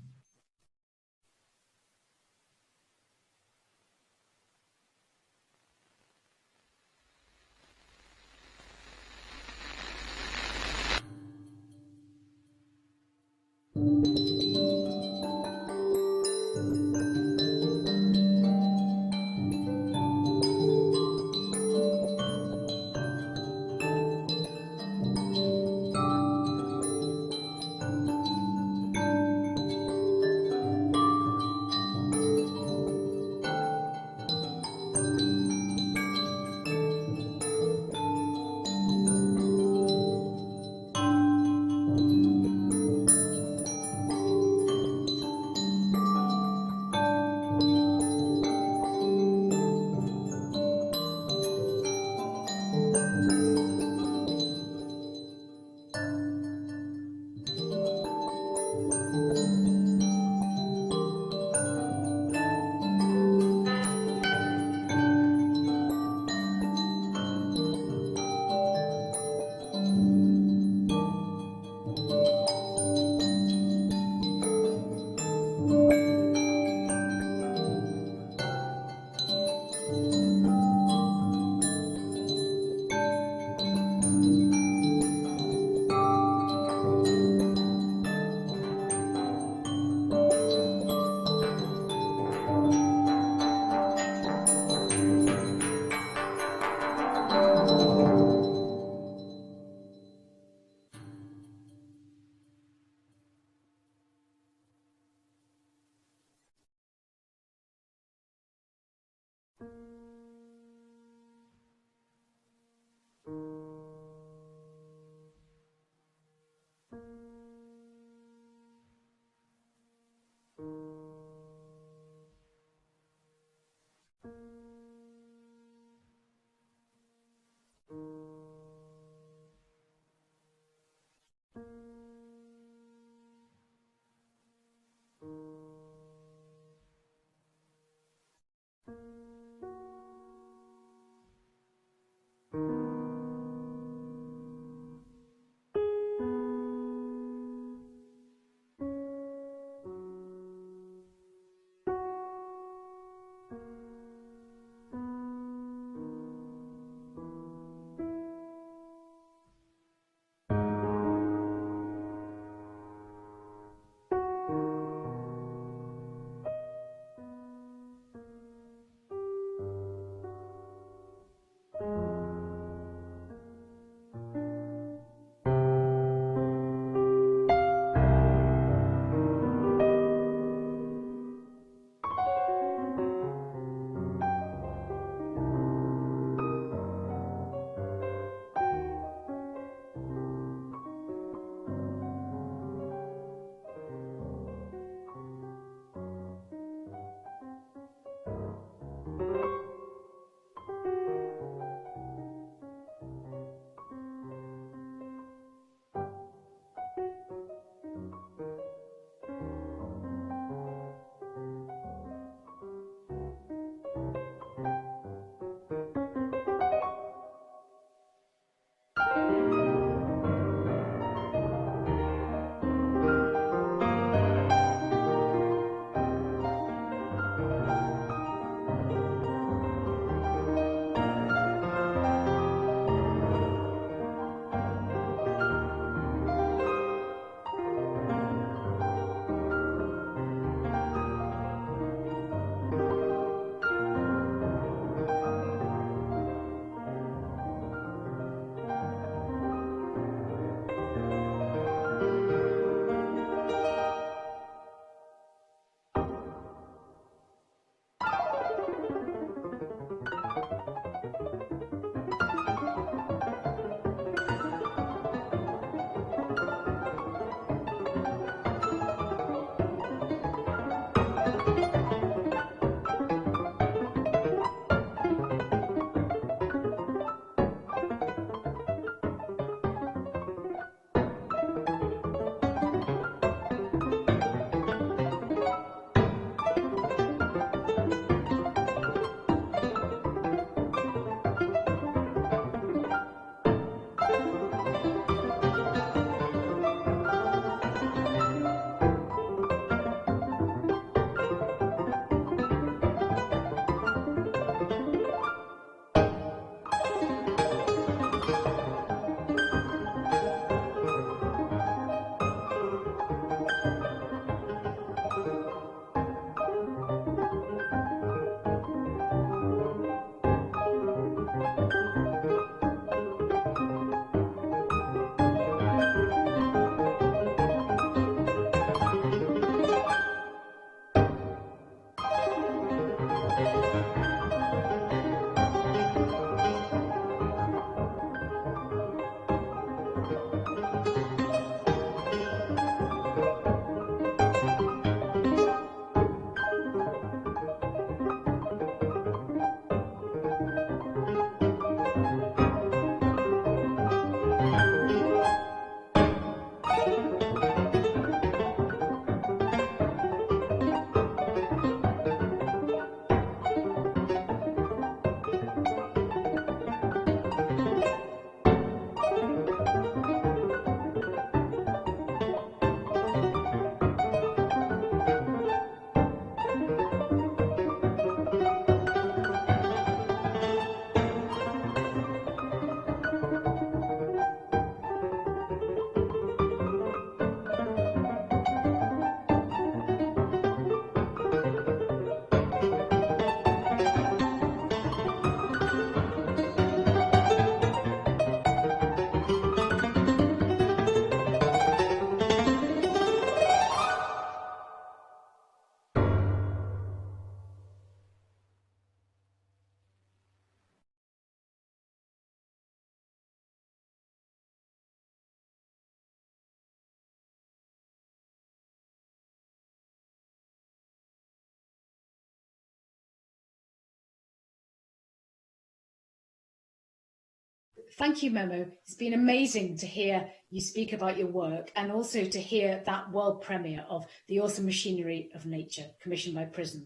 thank you, Memo. It's been amazing to hear you speak about your work and also to hear that world premiere of The Awesome Machinery of Nature, commissioned by PRiSM.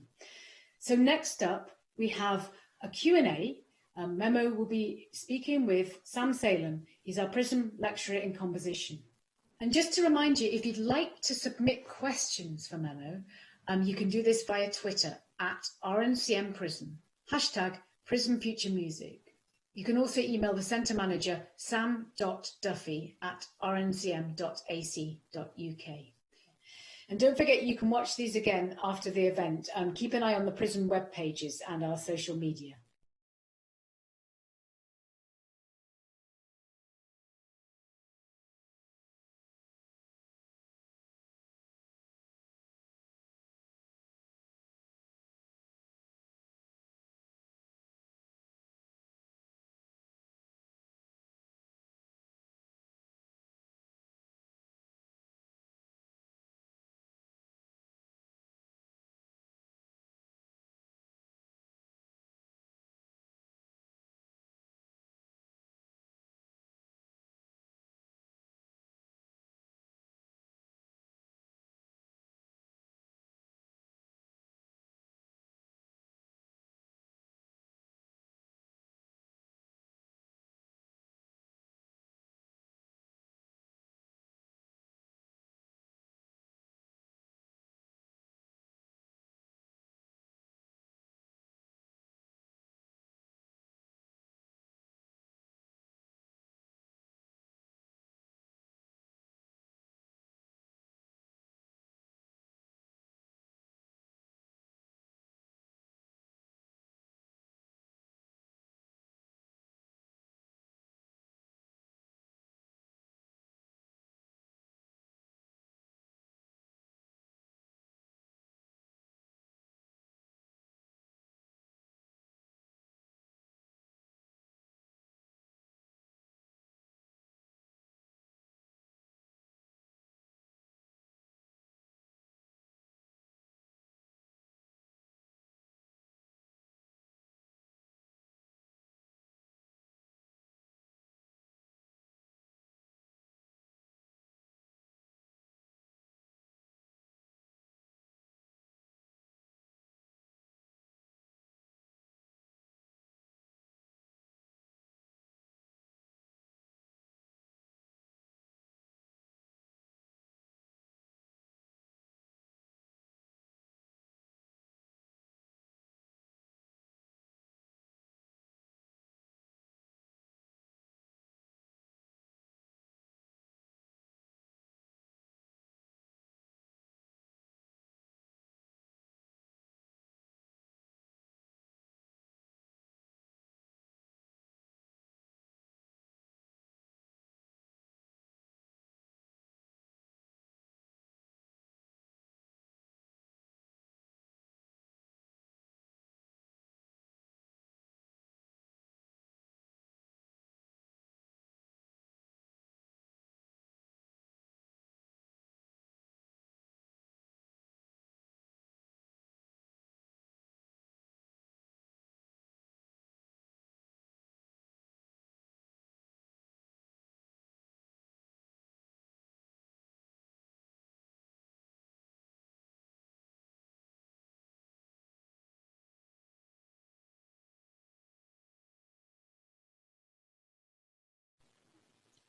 So next up, we have a Q&A. Memo will be speaking with Sam Salem. He's our PRiSM lecturer in composition. And just to remind you, if you'd like to submit questions for Memo, you can do this via Twitter at RNCMPrism, hashtag PrismFutureMusic. You can also email the centre manager, sam.duffy@rncm.ac.uk. And don't forget, you can watch these again after the event. Keep an eye on the PRiSM web pages and our social media.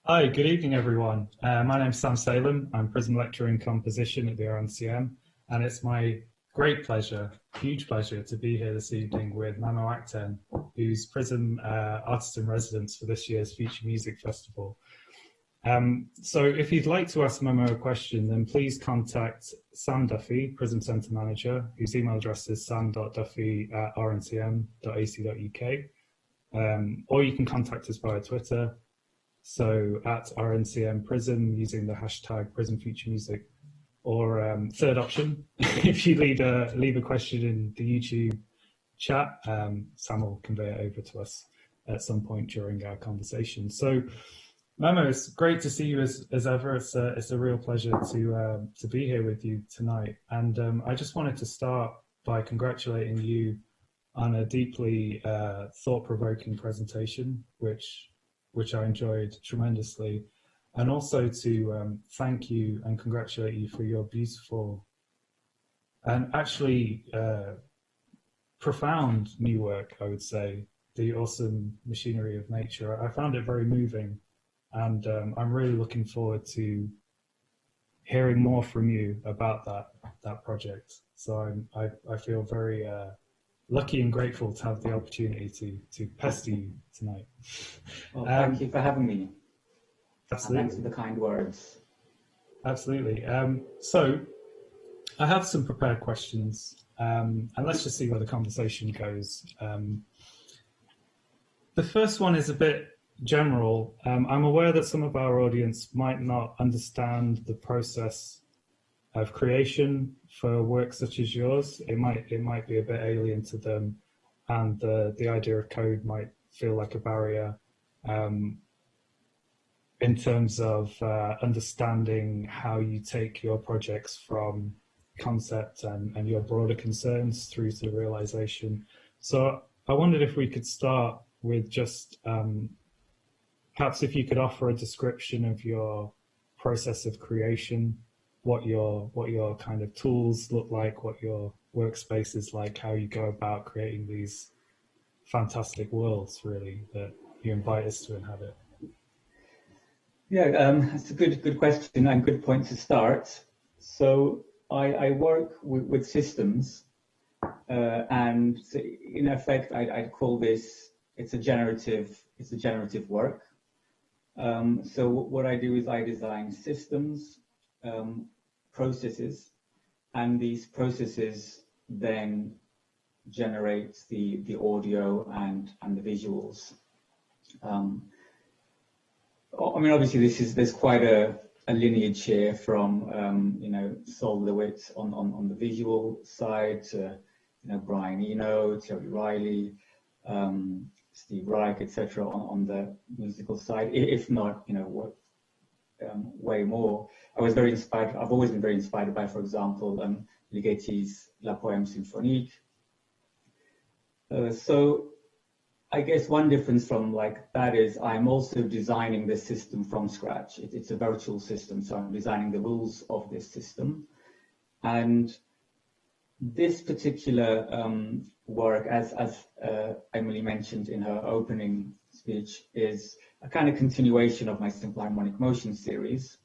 Hi, good evening, everyone. My name's Sam Salem. I'm PRiSM Lecturer in Composition at the RNCM, and it's my great pleasure, huge pleasure, to be here this evening with Memo Akten, who's PRiSM Artist in Residence for this year's Future Music Festival. So if you'd like to ask Memo a question, then please contact Sam Duffy, PRiSM Centre Manager, whose email address is sam.duffy@rncm.ac.uk, or you can contact us via Twitter. So at RNCM PRiSM using the hashtag PrismFutureMusic, or third option, if you leave a question in the YouTube chat, Sam will convey it over to us at some point during our conversation. So Memo, it's great to see you as ever. It's a real pleasure to be here with you tonight. And I just wanted to start by congratulating you on a deeply thought-provoking presentation, which which I enjoyed tremendously, and also to thank you and congratulate you for your beautiful and actually profound new work, I would say, The Awesome Machinery of Nature. I found it very moving, and I'm really looking forward to hearing more from you about that project. So I feel very lucky and grateful to have the opportunity to pester you tonight. Well, thank you for having me. Absolutely. And thanks for the kind words. Absolutely. So I have some prepared questions, and let's just see where the conversation goes. The first one is a bit general. I'm aware that some of our audience might not understand the process of creation for work such as yours. It might be a bit alien to them, and the idea of code might feel like a barrier in terms of understanding how you take your projects from concept and your broader concerns through to realization. So I wondered if we could start with just perhaps if you could offer a description of your process of creation, what your kind of tools look like, what your workspace is like, how you go about creating these fantastic worlds, really, that you invite us to inhabit. Yeah, that's a good question and good point to start. So I work with systems, and in effect, I'd call this it's a generative work. So what I do is I design systems, processes, and these processes then generate the audio and the visuals. I mean, obviously, there's quite a lineage here from Sol Lewitt on the visual side to Brian Eno, Terry Riley, Steve Reich, etc. on the musical side. If not, way more. I've always been very inspired by, for example, Ligeti's La Poème Symphonique. So I guess one difference from like that is I'm also designing this system from scratch. It's a virtual system, so I'm designing the rules of this system. And this particular work, as Emily mentioned in her opening speech, is a kind of continuation of my Simple Harmonic Motion series,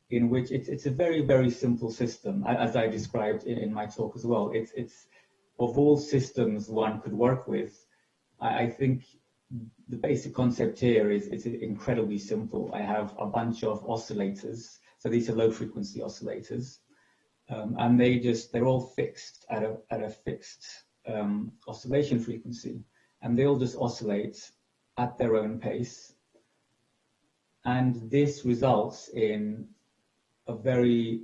in which it's a very, very simple system, as I described in my talk as well. It's of all systems one could work with, I think the basic concept here is it's incredibly simple. I have a bunch of oscillators, so these are low frequency oscillators, and they're all fixed at a fixed oscillation frequency, and they all just oscillate at their own pace. And this results in a very,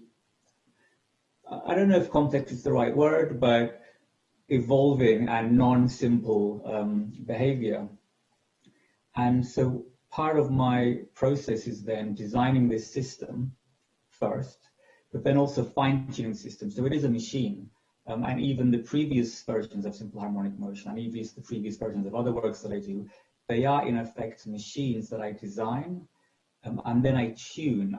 I don't know if complex is the right word, but evolving and non-simple behavior. And so part of my process is then designing this system first, but then also fine-tuning systems. So it is a machine. And even the previous versions of Simple Harmonic Motion, and even the previous versions of other works that I do, they are in effect machines that I design, and then I tune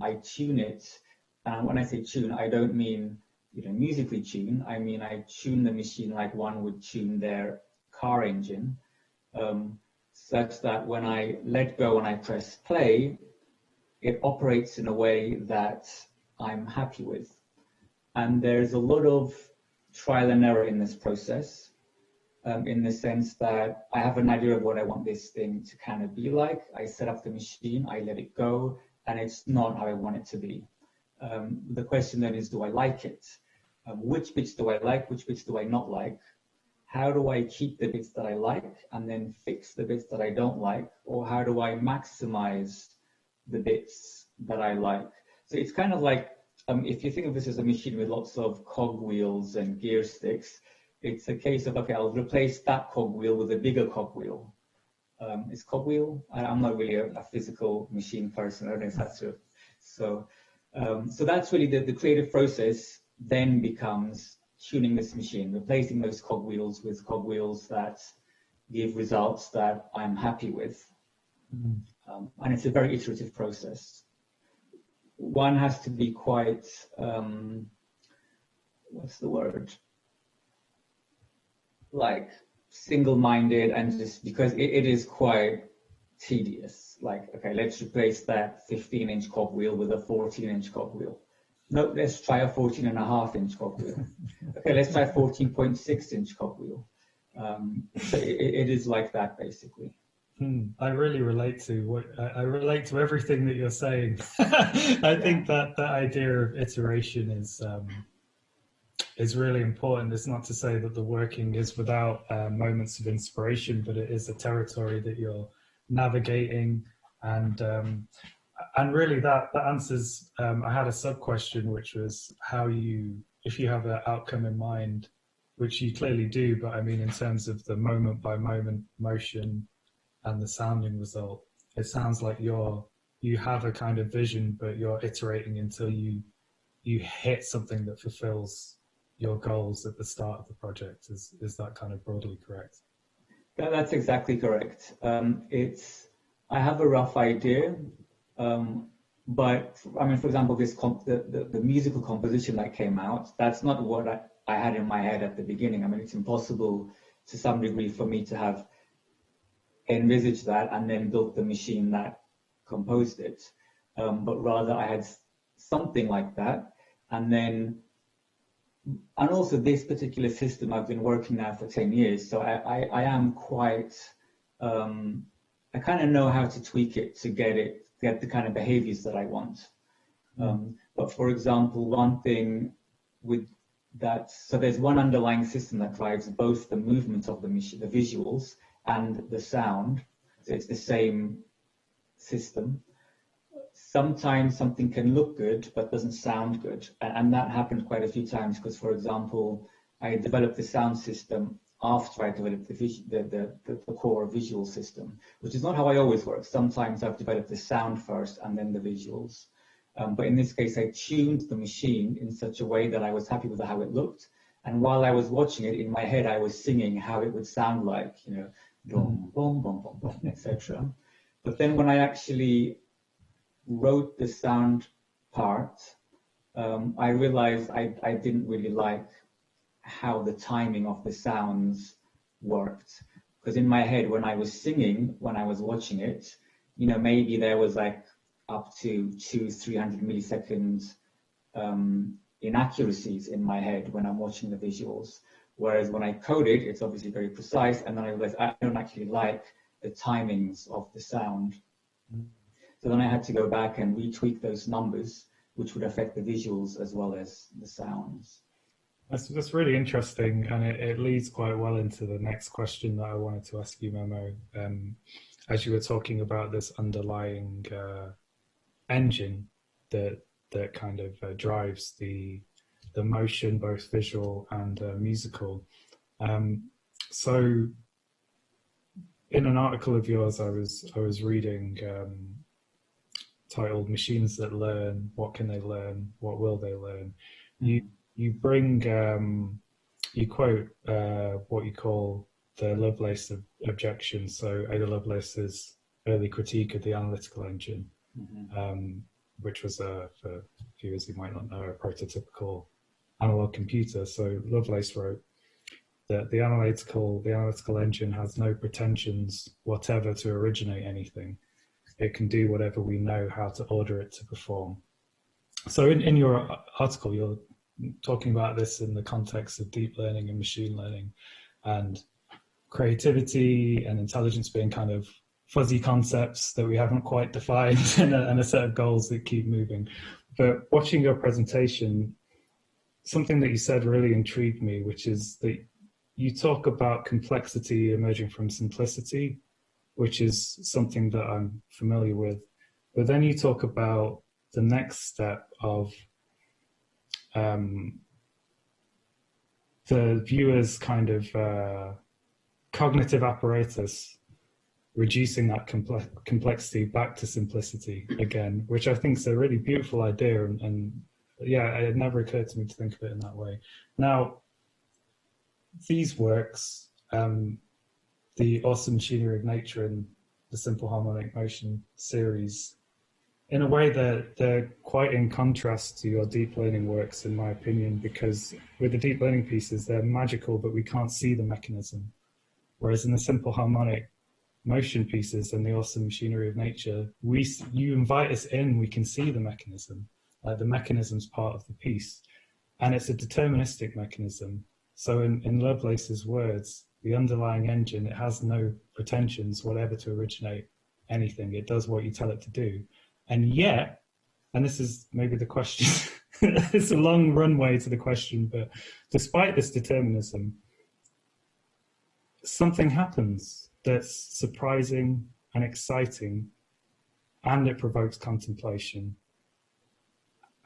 it. And when I say tune, I don't mean musically tune. I mean I tune the machine like one would tune their car engine, such that when I let go and I press play, it operates in a way that I'm happy with. And there's a lot of trial and error in this process, in the sense that I have an idea of what I want this thing to kind of be like. I set up the machine, I let it go, and it's not how I want it to be. The question then is, do I like it? Which bits do I like? Which bits do I not like? How do I keep the bits that I like and then fix the bits that I don't like? Or how do I maximize the bits that I like? So it's kind of like, if you think of this as a machine with lots of cogwheels and gear sticks, it's a case of, okay, I'll replace that cogwheel with a bigger cogwheel. Is cogwheel? I'm not really a physical machine person. I don't know if that's true. So that's really the creative process then becomes tuning this machine, replacing those cogwheels with cogwheels that give results that I'm happy with. And it's a very iterative process. One has to be quite, what's the word? Like single-minded, and just because it is quite tedious. Like, okay, let's replace that 15-inch cogwheel with a 14-inch cogwheel. No, let's try a 14.5-inch cogwheel. Okay, let's try 14.6-inch cogwheel. So it is like that, basically. I really relate to I relate to everything that you're saying. I think that idea of iteration is really important. It's not to say that the working is without moments of inspiration, but it is a territory that you're navigating, and really that answers. I had a sub question, which was how if you have an outcome in mind, which you clearly do, but I mean in terms of the moment by moment motion and the sounding result, it sounds like you have a kind of vision, but you're iterating until you hit something that fulfills your goals at the start of the project. Is that kind of broadly correct? That's exactly correct. I have a rough idea, but I mean, for example, the musical composition that came out, that's not what I had in my head at the beginning. I mean, it's impossible to some degree for me to have envisaged that and then built the machine that composed it. But rather I had something like that. And also this particular system, I've been working now for 10 years. So I am quite, I kind of know how to tweak it to get the kind of behaviors that I want. But for example, one thing with that, so there's one underlying system that drives both the movement of the machine, the visuals, and the sound. So it's the same system. Sometimes something can look good but doesn't sound good, and that happened quite a few times because, for example, I developed the sound system after I developed the core visual system, which is not how I always work. Sometimes I've developed the sound first and then the visuals. But in this case, I tuned the machine in such a way that I was happy with how it looked. And while I was watching it, in my head, I was singing how it would sound like, you know, dum, bum, bum, bum, bum, etc. But then when I actually wrote the sound part, I realized I didn't really like how the timing of the sounds worked. Because in my head, when I was singing, when I was watching it, you know, maybe there was like up to 200-300 milliseconds inaccuracies in my head when I'm watching the visuals. Whereas when I code it, it's obviously very precise. And then I realized I don't actually like the timings of the sound. So then I had to go back and retweak those numbers, which would affect the visuals as well as the sounds. That's really interesting, and it leads quite well into the next question that I wanted to ask you, Memo. As you were talking about this underlying engine that kind of drives the motion, both visual and musical. So, in an article of yours, I was reading titled "Machines That Learn: What Can They Learn? What Will They Learn?" You bring you quote what you call the Lovelace objection. So Ada Lovelace's early critique of the analytical engine, which was for viewers who might not know, a prototypical analog computer. So Lovelace wrote that the analytical engine has no pretensions whatever to originate anything. It can do whatever we know how to order it to perform. So in your article, you're talking about this in the context of deep learning and machine learning, and creativity and intelligence being kind of fuzzy concepts that we haven't quite defined, and a set of goals that keep moving. But watching your presentation, something that you said really intrigued me, which is that you talk about complexity emerging from simplicity, which is something that I'm familiar with. But then you talk about the next step of the viewer's kind of cognitive apparatus, reducing that complexity back to simplicity again, which I think is a really beautiful idea. And yeah, it never occurred to me to think of it in that way. Now, these works, the awesome machinery of nature and the Simple Harmonic Motion series, in a way they're quite in contrast to your deep learning works, in my opinion, because with the deep learning pieces, they're magical, but we can't see the mechanism. Whereas in the Simple Harmonic Motion pieces and the awesome machinery of nature, you invite us in, we can see the mechanism. Like the mechanism's part of the piece, and it's a deterministic mechanism. So in Lovelace's words, the underlying engine, it has no pretensions whatever to originate anything. It does what you tell it to do. And yet, and this is maybe the question, it's a long runway to the question, but despite this determinism, something happens that's surprising and exciting, and it provokes contemplation.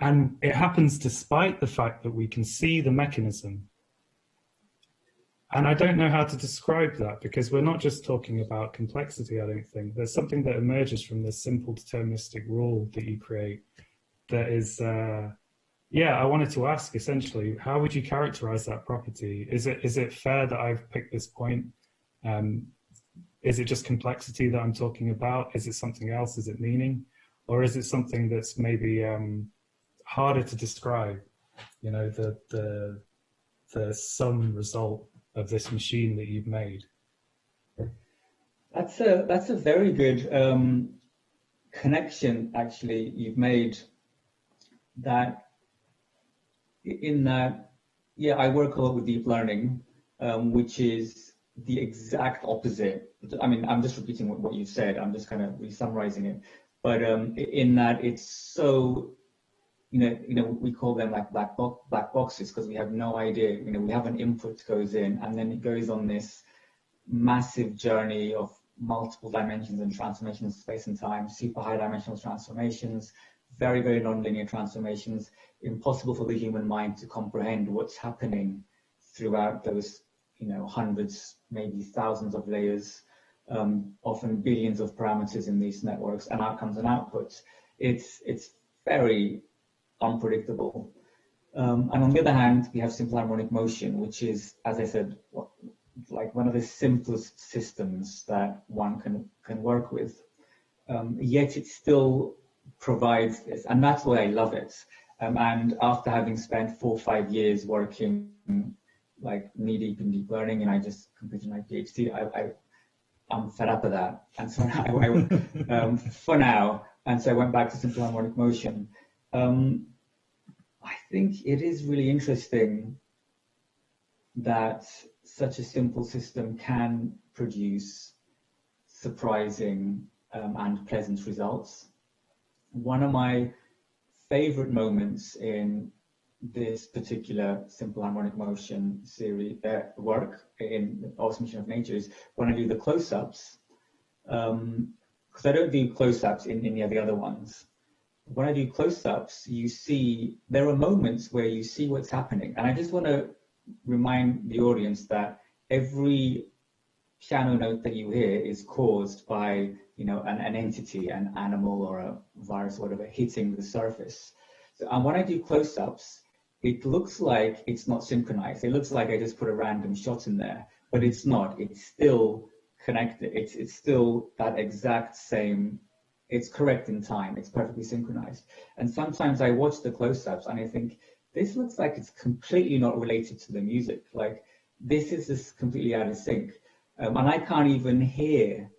And it happens despite the fact that we can see the mechanism. And I don't know how to describe that, because we're not just talking about complexity, I don't think. There's something that emerges from this simple deterministic rule that you create that is, I wanted to ask essentially, how would you characterize that property? Is it fair that I've picked this point? Is it just complexity that I'm talking about? Is it something else? Is it meaning? Or is it something that's maybe harder to describe? You know, the sum result of this machine that you've made. That's a very good connection, actually, you've made. That in that, I work a lot with deep learning, which is the exact opposite. I mean, I'm just repeating what you said. I'm just kind of re-summarizing it. But in that, it's so, we call them like black boxes, because we have no idea. We have an input goes in, and then it goes on this massive journey of multiple dimensions and transformations, space and time, super high dimensional transformations, very, very nonlinear transformations, impossible for the human mind to comprehend what's happening throughout those, hundreds, maybe thousands of layers, often billions of parameters in these networks, and outcomes and outputs. It's very unpredictable. And on the other hand, we have Simple Harmonic Motion, which is, as I said, like one of the simplest systems that one can work with. Yet it still provides this, and that's why I love it. And after having spent 4 or 5 years working like knee-deep in deep learning, and I just completed my PhD, I'm fed up with that. And so now, for now, and so I went back to Simple Harmonic Motion. I think it is really interesting that such a simple system can produce surprising and pleasant results. One of my favorite moments in this particular Simple Harmonic Motion series work in Awesome Machine of Nature is when I do the close-ups, because I don't do close-ups in any of the other ones. When I do close-ups, you see, there are moments where you see what's happening. And I just want to remind the audience that every piano note that you hear is caused by, an entity, an animal or a virus or whatever, hitting the surface. So, and when I do close-ups, it looks like it's not synchronized. It looks like I just put a random shot in there, but it's not. It's still connected. It's still that exact same. It's correct in time. It's perfectly synchronized. And sometimes I watch the close-ups and I think, this looks like it's completely not related to the music. Like, this is just completely out of sync. And I can't even hear,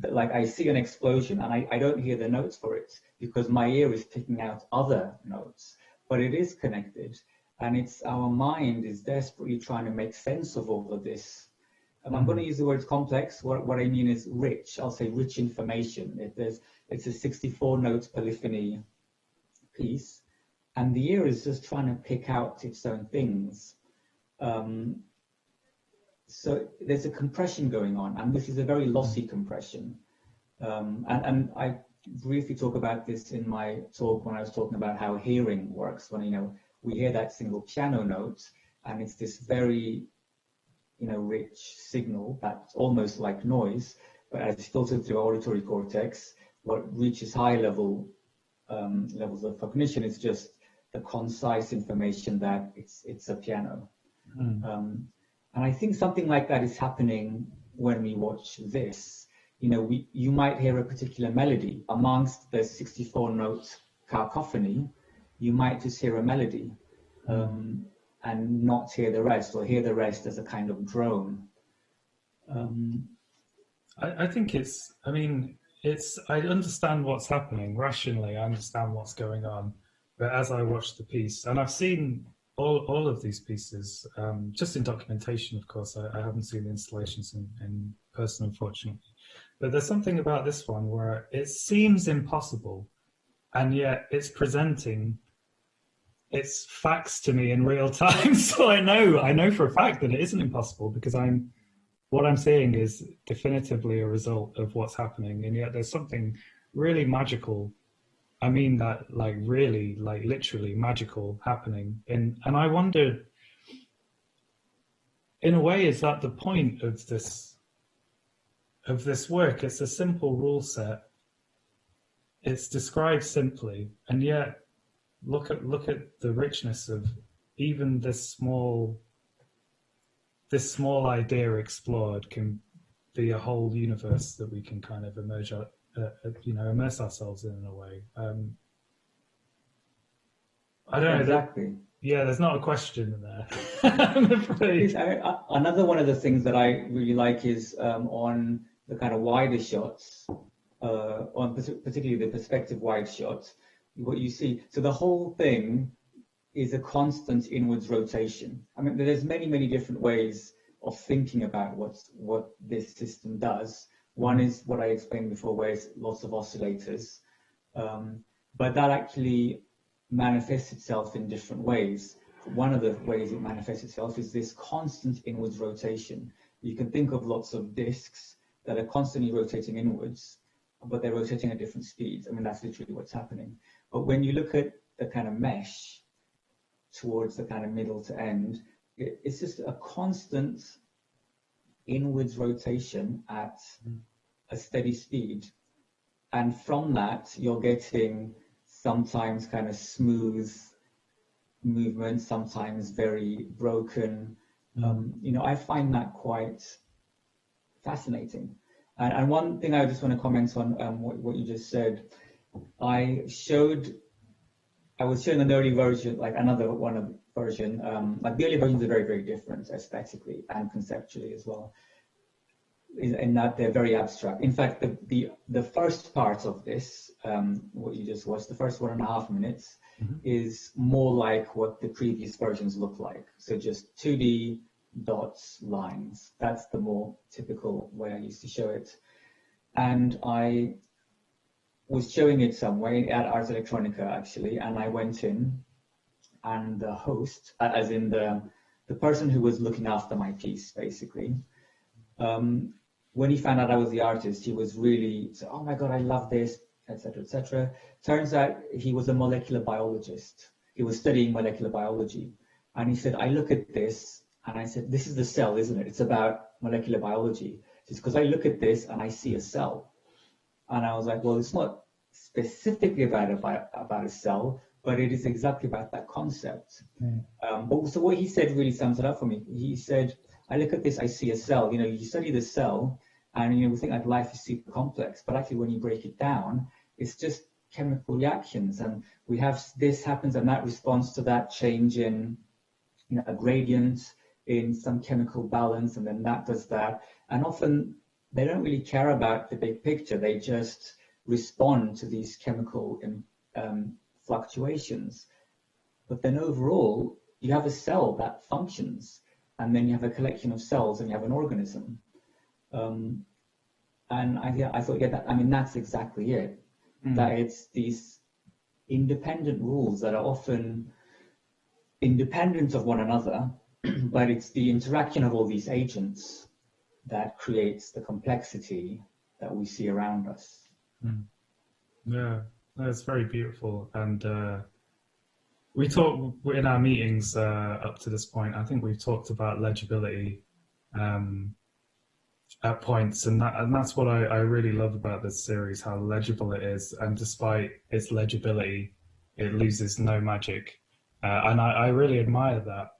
like I see an explosion and I don't hear the notes for it because my ear is picking out other notes, but it is connected. And it's our mind is desperately trying to make sense of all of this. I'm going to use the word complex. What I mean is rich. I'll say rich information. It's a 64 notes polyphony piece, and the ear is just trying to pick out its own things. So there's a compression going on, and this is a very lossy compression. And I briefly talk about this in my talk when I was talking about how hearing works. When we hear that single piano note, and it's this very rich signal that's almost like noise, but as it's filtered through our auditory cortex, what reaches high levels of cognition is just the concise information that it's a piano. And I think something like that is happening when we watch this. you might hear a particular melody amongst the 64-note cacophony. You might just hear a melody and not hear the rest, or hear the rest as a kind of drone. I think I understand what's happening rationally. I understand what's going on, but as I watch the piece, and I've seen all of these pieces, just in documentation, of course. I haven't seen the installations in person, unfortunately. But there's something about this one where it seems impossible, and yet it's presenting its facts to me in real time. So I know for a fact that it isn't impossible, because what I'm seeing is definitively a result of what's happening, and yet there's something really magical. I mean that, really, literally magical happening. And I wondered, in a way, is that the point of this work? It's a simple rule set. It's described simply, and yet look at the richness of even this small idea explored can be a whole universe that we can kind of immerse ourselves in a way. I don't know. Exactly. There's not a question in there. I'm afraid. Another one of the things that I really like is on the kind of wider shots, on particularly the perspective wide shots, what you see. So the whole thing is a constant inwards rotation. I mean, there's many different ways of thinking about what this system does. One is what I explained before, where it's lots of oscillators, but that actually manifests itself in different ways. One of the ways it manifests itself is this constant inwards rotation. You can think of lots of disks that are constantly rotating inwards, but they're rotating at different speeds. I mean, that's literally what's happening. But when you look at the kind of mesh towards the kind of middle to end, it's just a constant inwards rotation at a steady speed. And from that, you're getting sometimes kind of smooth movement, sometimes very broken. I find that quite fascinating. And one thing I just want to comment on what you just said. I was showing an early version, like another one of version. Like the early versions are very, very different aesthetically and conceptually as well, in that they're very abstract. In fact, the first part of this, what you just watched, the first 1.5 minutes, is more like what the previous versions look like. So just 2D dots, lines. That's the more typical way I used to show it. And I was showing it somewhere at Ars Electronica, actually, and I went in, and the host, as in the person who was looking after my piece, basically, when he found out I was the artist, he was really, oh my God, I love this, etc., etc. Turns out he was a molecular biologist. He was studying molecular biology. And he said, I look at this, and I said, this is the cell, isn't it? It's about molecular biology. It's because I look at this and I see a cell. And I was like, well, it's not specifically about a cell, but it is exactly about that concept. So what he said really sums it up for me. He said, I look at this, I see a cell. You study the cell, and we think that life is super complex, but actually when you break it down, it's just chemical reactions, and we have this happens and that responds to that change in a gradient in some chemical balance, and then that does that. And often they don't really care about the big picture. They just respond to these chemical fluctuations. But then overall, you have a cell that functions, and then you have a collection of cells, and you have an organism. And I thought, that's exactly it. That it's these independent rules that are often independent of one another, but it's the interaction of all these agents that creates the complexity that we see around us. Yeah, that's very beautiful. And we talk in our meetings up to this point, I think we've talked about legibility at points, and that's what I really love about this series, how legible it is, and despite its legibility, it loses no magic. And I really admire that,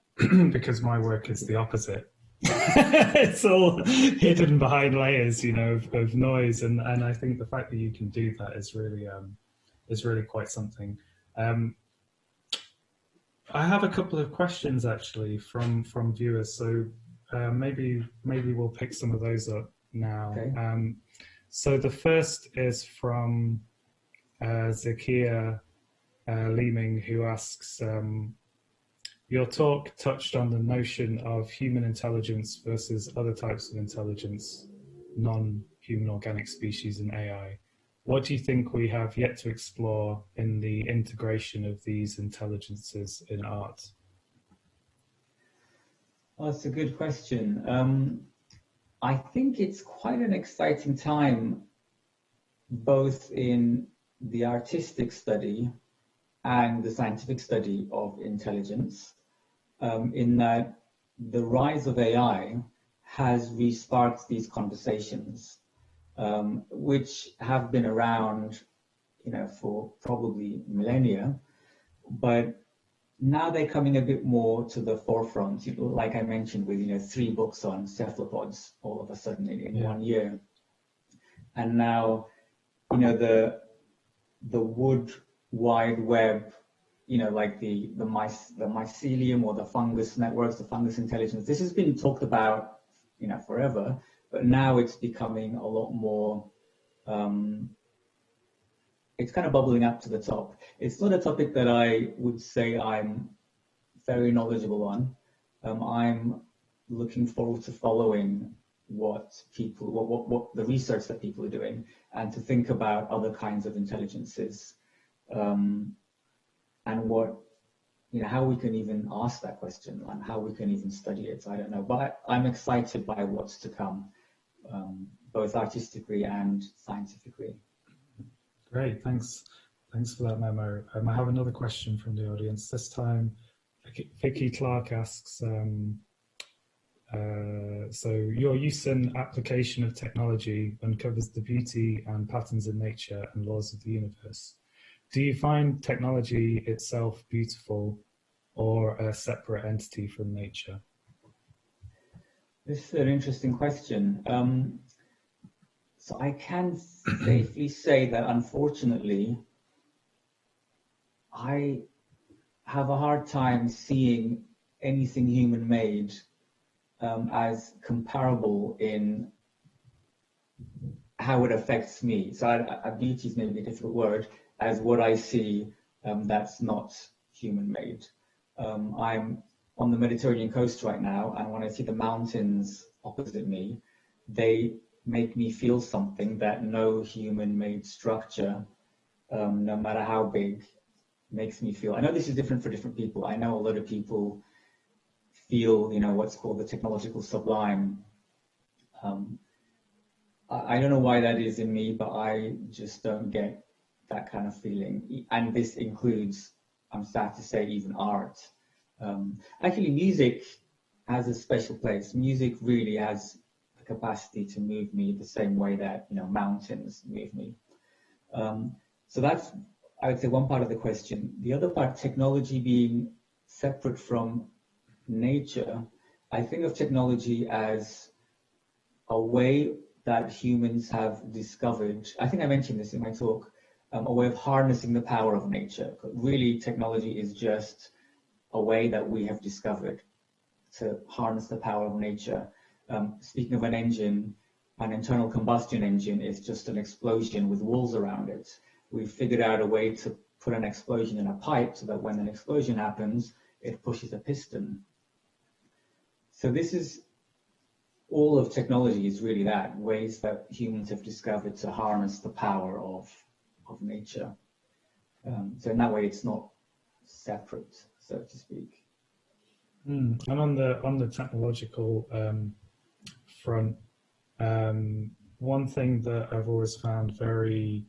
because my work is the opposite. It's all hidden behind layers, of noise, and I think the fact that you can do that is really quite something. I have a couple of questions actually from viewers, so maybe we'll pick some of those up now. Okay. So the first is from Zakia Leeming, who asks, your talk touched on the notion of human intelligence versus other types of intelligence, non-human organic species and AI. What do you think we have yet to explore in the integration of these intelligences in art? Well, that's a good question. I think it's quite an exciting time, both in the artistic study and the scientific study of intelligence, in that the rise of AI has re-sparked these conversations, which have been around, for probably millennia, but now they're coming a bit more to the forefront. Like I mentioned, with 3 books on cephalopods all of a sudden in 1 year, and now the wood wide web, like the mycelium or the fungus networks, the fungus intelligence. This has been talked about, forever, but now it's becoming a lot more. It's kind of bubbling up to the top. It's not a topic that I would say I'm very knowledgeable on. I'm looking forward to following what the research that people are doing, and to think about other kinds of intelligences, and how we can even ask that question and how we can even study it. I don't know, but I'm excited by what's to come, both artistically and scientifically. Great, thanks for that, Memo. I have another question from the audience. This time, Vicky Clark asks, so your use and application of technology uncovers the beauty and patterns in nature and laws of the universe. Do you find technology itself beautiful or a separate entity from nature? This is an interesting question. So I can safely say that, unfortunately, I have a hard time seeing anything human-made as comparable in how it affects me. So beauty is maybe a difficult word, as what I see that's not human-made. I'm on the Mediterranean coast right now, and when I see the mountains opposite me, they make me feel something that no human-made structure, no matter how big, makes me feel. I know this is different for different people. I know a lot of people feel, what's called the technological sublime. I don't know why that is in me, but I just don't get that kind of feeling. And this includes, I'm sad to say, even art. Actually, music has a special place. Music really has the capacity to move me the same way that, mountains move me. So that's, I would say, one part of the question. The other part, technology being separate from nature, I think of technology as a way that humans have discovered. I think I mentioned this in my talk, a way of harnessing the power of nature. Really, technology is just a way that we have discovered to harness the power of nature. Speaking of an engine, an internal combustion engine is just an explosion with walls around it. We've figured out a way to put an explosion in a pipe so that when an explosion happens, it pushes a piston. So this is all of technology, is really that, ways that humans have discovered to harness the power of nature. So in that way, it's not separate, so to speak. And on the technological front, one thing that I've always found very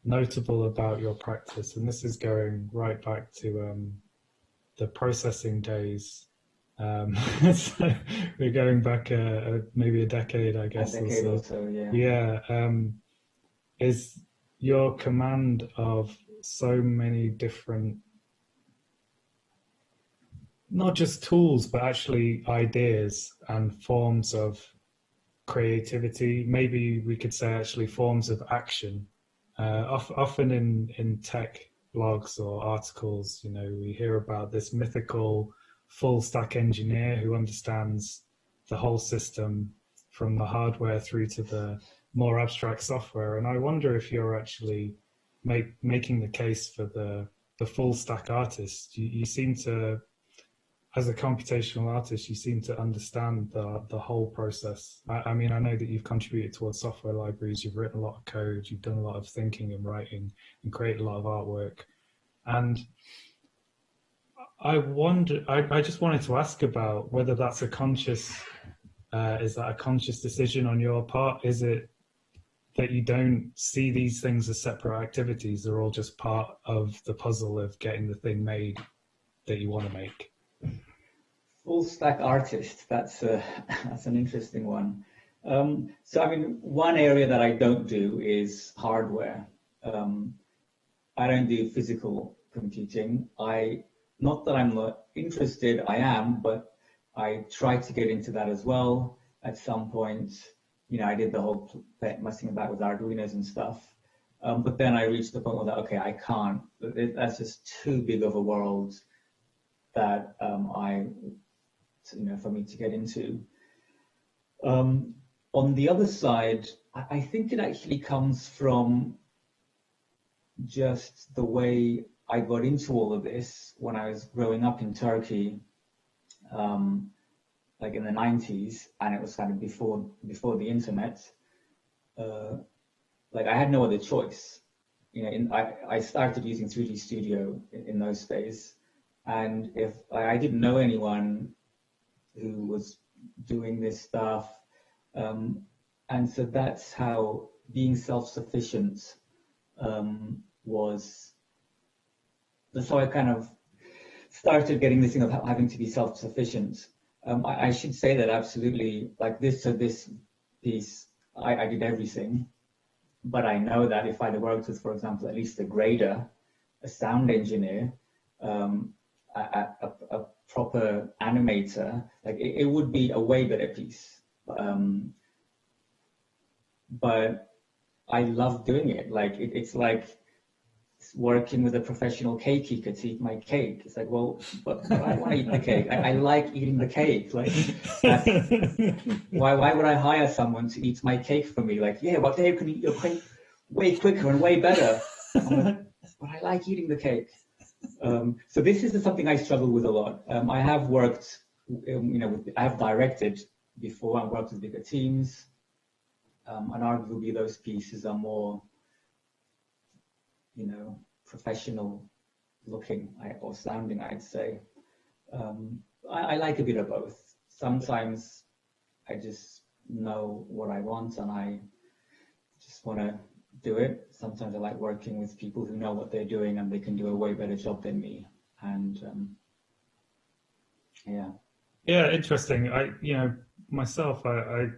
notable about your practice, and this is going right back to the processing days. So we're going back maybe a decade, I guess. A decade or so, yeah. Yeah, is your command of so many different not just tools, but actually ideas and forms of creativity. Maybe we could say actually forms of action. Often in tech blogs or articles, you know, we hear about this mythical full stack engineer who understands the whole system from the hardware through to the more abstract software. And I wonder if you're actually making the case for the full stack artist. You seem to, as a computational artist, you seem to understand the whole process. I mean, I know that you've contributed towards software libraries, you've written a lot of code, you've done a lot of thinking and writing and created a lot of artwork. And I just wanted to ask about whether that's a conscious, is that a conscious decision on your part? Is it that you don't see these things as separate activities? They're all just part of the puzzle of getting the thing made that you want to make. Full stack artist, that's an interesting one. So I mean, one area that I don't do is hardware. I don't do physical computing. Not that I'm not interested, I am, but I tried to get into that as well at some point. You know, I did the whole messing about with Arduinos and stuff. But then I reached the point where, okay, I can't. That's just too big of a world that for me to get into. On the other side, I think it actually comes from just the way I got into all of this when I was growing up in Turkey, like in the 90s, and it was kind of before the internet. Like I had no other choice. You know, I started using 3D Studio in those days, and if I didn't know anyone who was doing this stuff, and so that's how being self-sufficient was. That's how I kind of started getting this thing of having to be self-sufficient. I should say that absolutely, like this piece, I did everything. But I know that if I'd worked with, for example, at least a grader, a sound engineer, a proper animator, like it would be a way better piece. But I love doing it. Like it's like working with a professional cake eater to eat my cake. It's like, well, but I want to eat the cake. I like eating the cake. Like, why would I hire someone to eat my cake for me? Like, yeah, well, Dave can eat your cake way quicker and way better. Like, but I like eating the cake. So this is something I struggle with a lot. I have worked, I have directed before and worked with bigger teams. And arguably those pieces are more, professional looking or sounding, I'd say. I like a bit of both. Sometimes I just know what I want and I just want to do it. Sometimes I like working with people who know what they're doing and they can do a way better job than me. And yeah. Yeah, interesting. Myself, I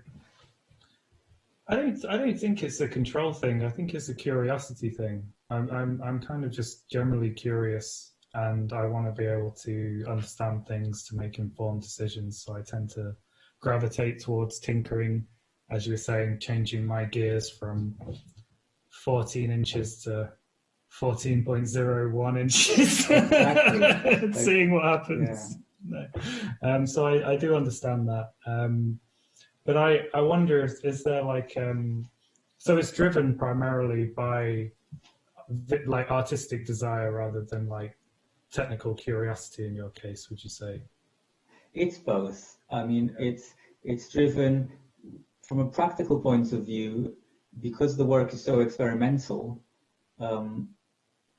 don't think it's a control thing. I think it's a curiosity thing. I'm kind of just generally curious, and I want to be able to understand things to make informed decisions. So I tend to gravitate towards tinkering, as you were saying, changing my gears from 14 inches to 14.01 inches, exactly. Seeing what happens. Yeah. No. So I do understand that. But I wonder, is there like, so it's driven primarily by like artistic desire rather than like technical curiosity in your case, would you say? It's both. I mean, it's driven from a practical point of view, because the work is so experimental,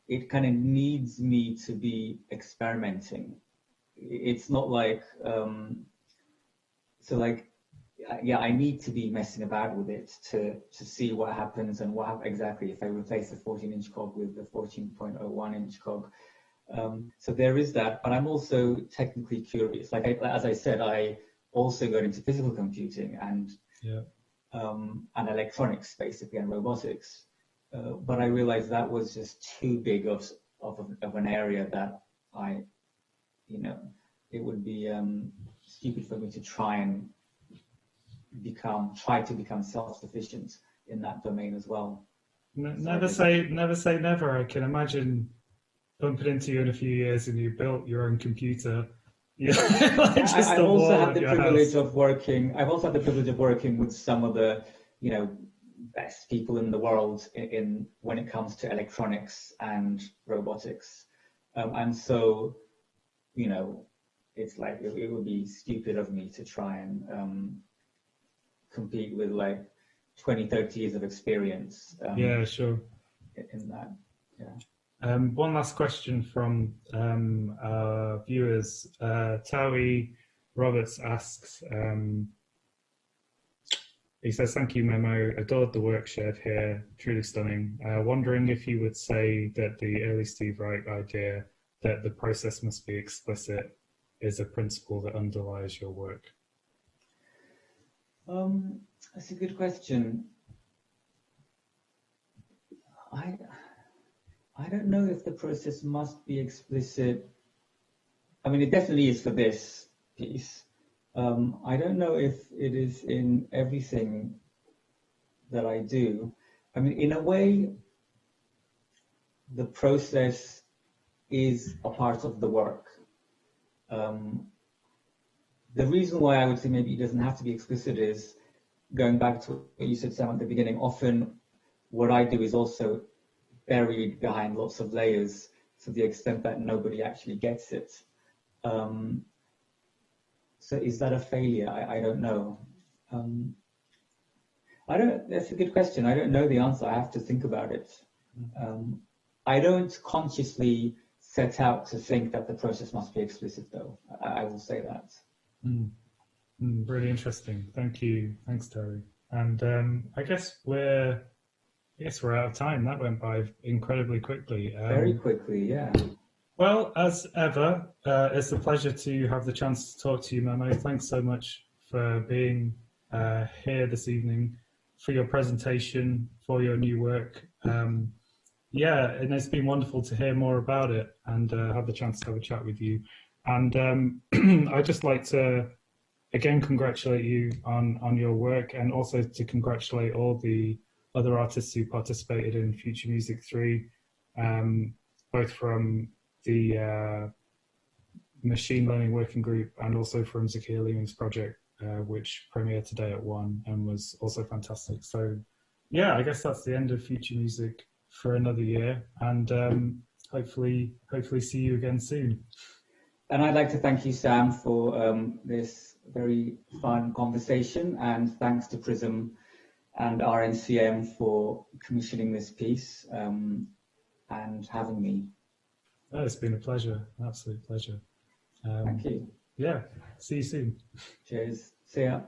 it kind of needs me to be experimenting. It's not like, I need to be messing about with it to see what happens and exactly if I replace the 14-inch cog with the 14.01-inch cog. So there is that, but I'm also technically curious. As I said, I also got into physical computing and electronics, basically, and robotics. But I realized that was just too big of an area that it would be stupid for me to try to become self-sufficient in that domain as well. Never say never. I can imagine bumping into you in a few years and you built your own computer. Yeah, I've also had the privilege of working. I've also had the privilege of working with some of the, best people in the world in when it comes to electronics and robotics. And so, it's like it would be stupid of me to try and compete with like 20, 30 years of experience. Yeah, sure. In that, yeah. One last question from our viewers. Towie Roberts asks, he says, "Thank you, Memo. Adored the work shared here. Truly stunning. Wondering if you would say that the early Steve Reich idea that the process must be explicit is a principle that underlies your work?" That's a good question. I don't know if the process must be explicit. I mean, it definitely is for this piece. I don't know if it is in everything that I do. I mean, in a way, the process is a part of the work. The reason why I would say maybe it doesn't have to be explicit is, going back to what you said, Sam, at the beginning, often what I do is also buried behind lots of layers to the extent that nobody actually gets it. So is that a failure? I don't know. That's a good question. I don't know the answer. I have to think about it. I don't consciously set out to think that the process must be explicit, though. I will say that. Really interesting. Thank you. Thanks, Terry. And I guess we're out of time. That went by incredibly quickly. Very quickly, yeah. Well, as ever, it's a pleasure to have the chance to talk to you, Memo. Thanks so much for being here this evening, for your presentation, for your new work. Yeah, and it's been wonderful to hear more about it and have the chance to have a chat with you. And I'd just like to, again, congratulate you on your work, and also to congratulate all the other artists who participated in Future Music 3, both from the machine learning working group and also from Zakia Leeming's project, which premiered today at 1 and was also fantastic. So yeah, I guess that's the end of Future Music for another year, and hopefully see you again soon. And I'd like to thank you, Sam, for this very fun conversation, and thanks to PRiSM and RNCM for commissioning this piece and having me. Oh, it's been a pleasure, an absolute pleasure. Thank you. Yeah, see you soon. Cheers. See ya.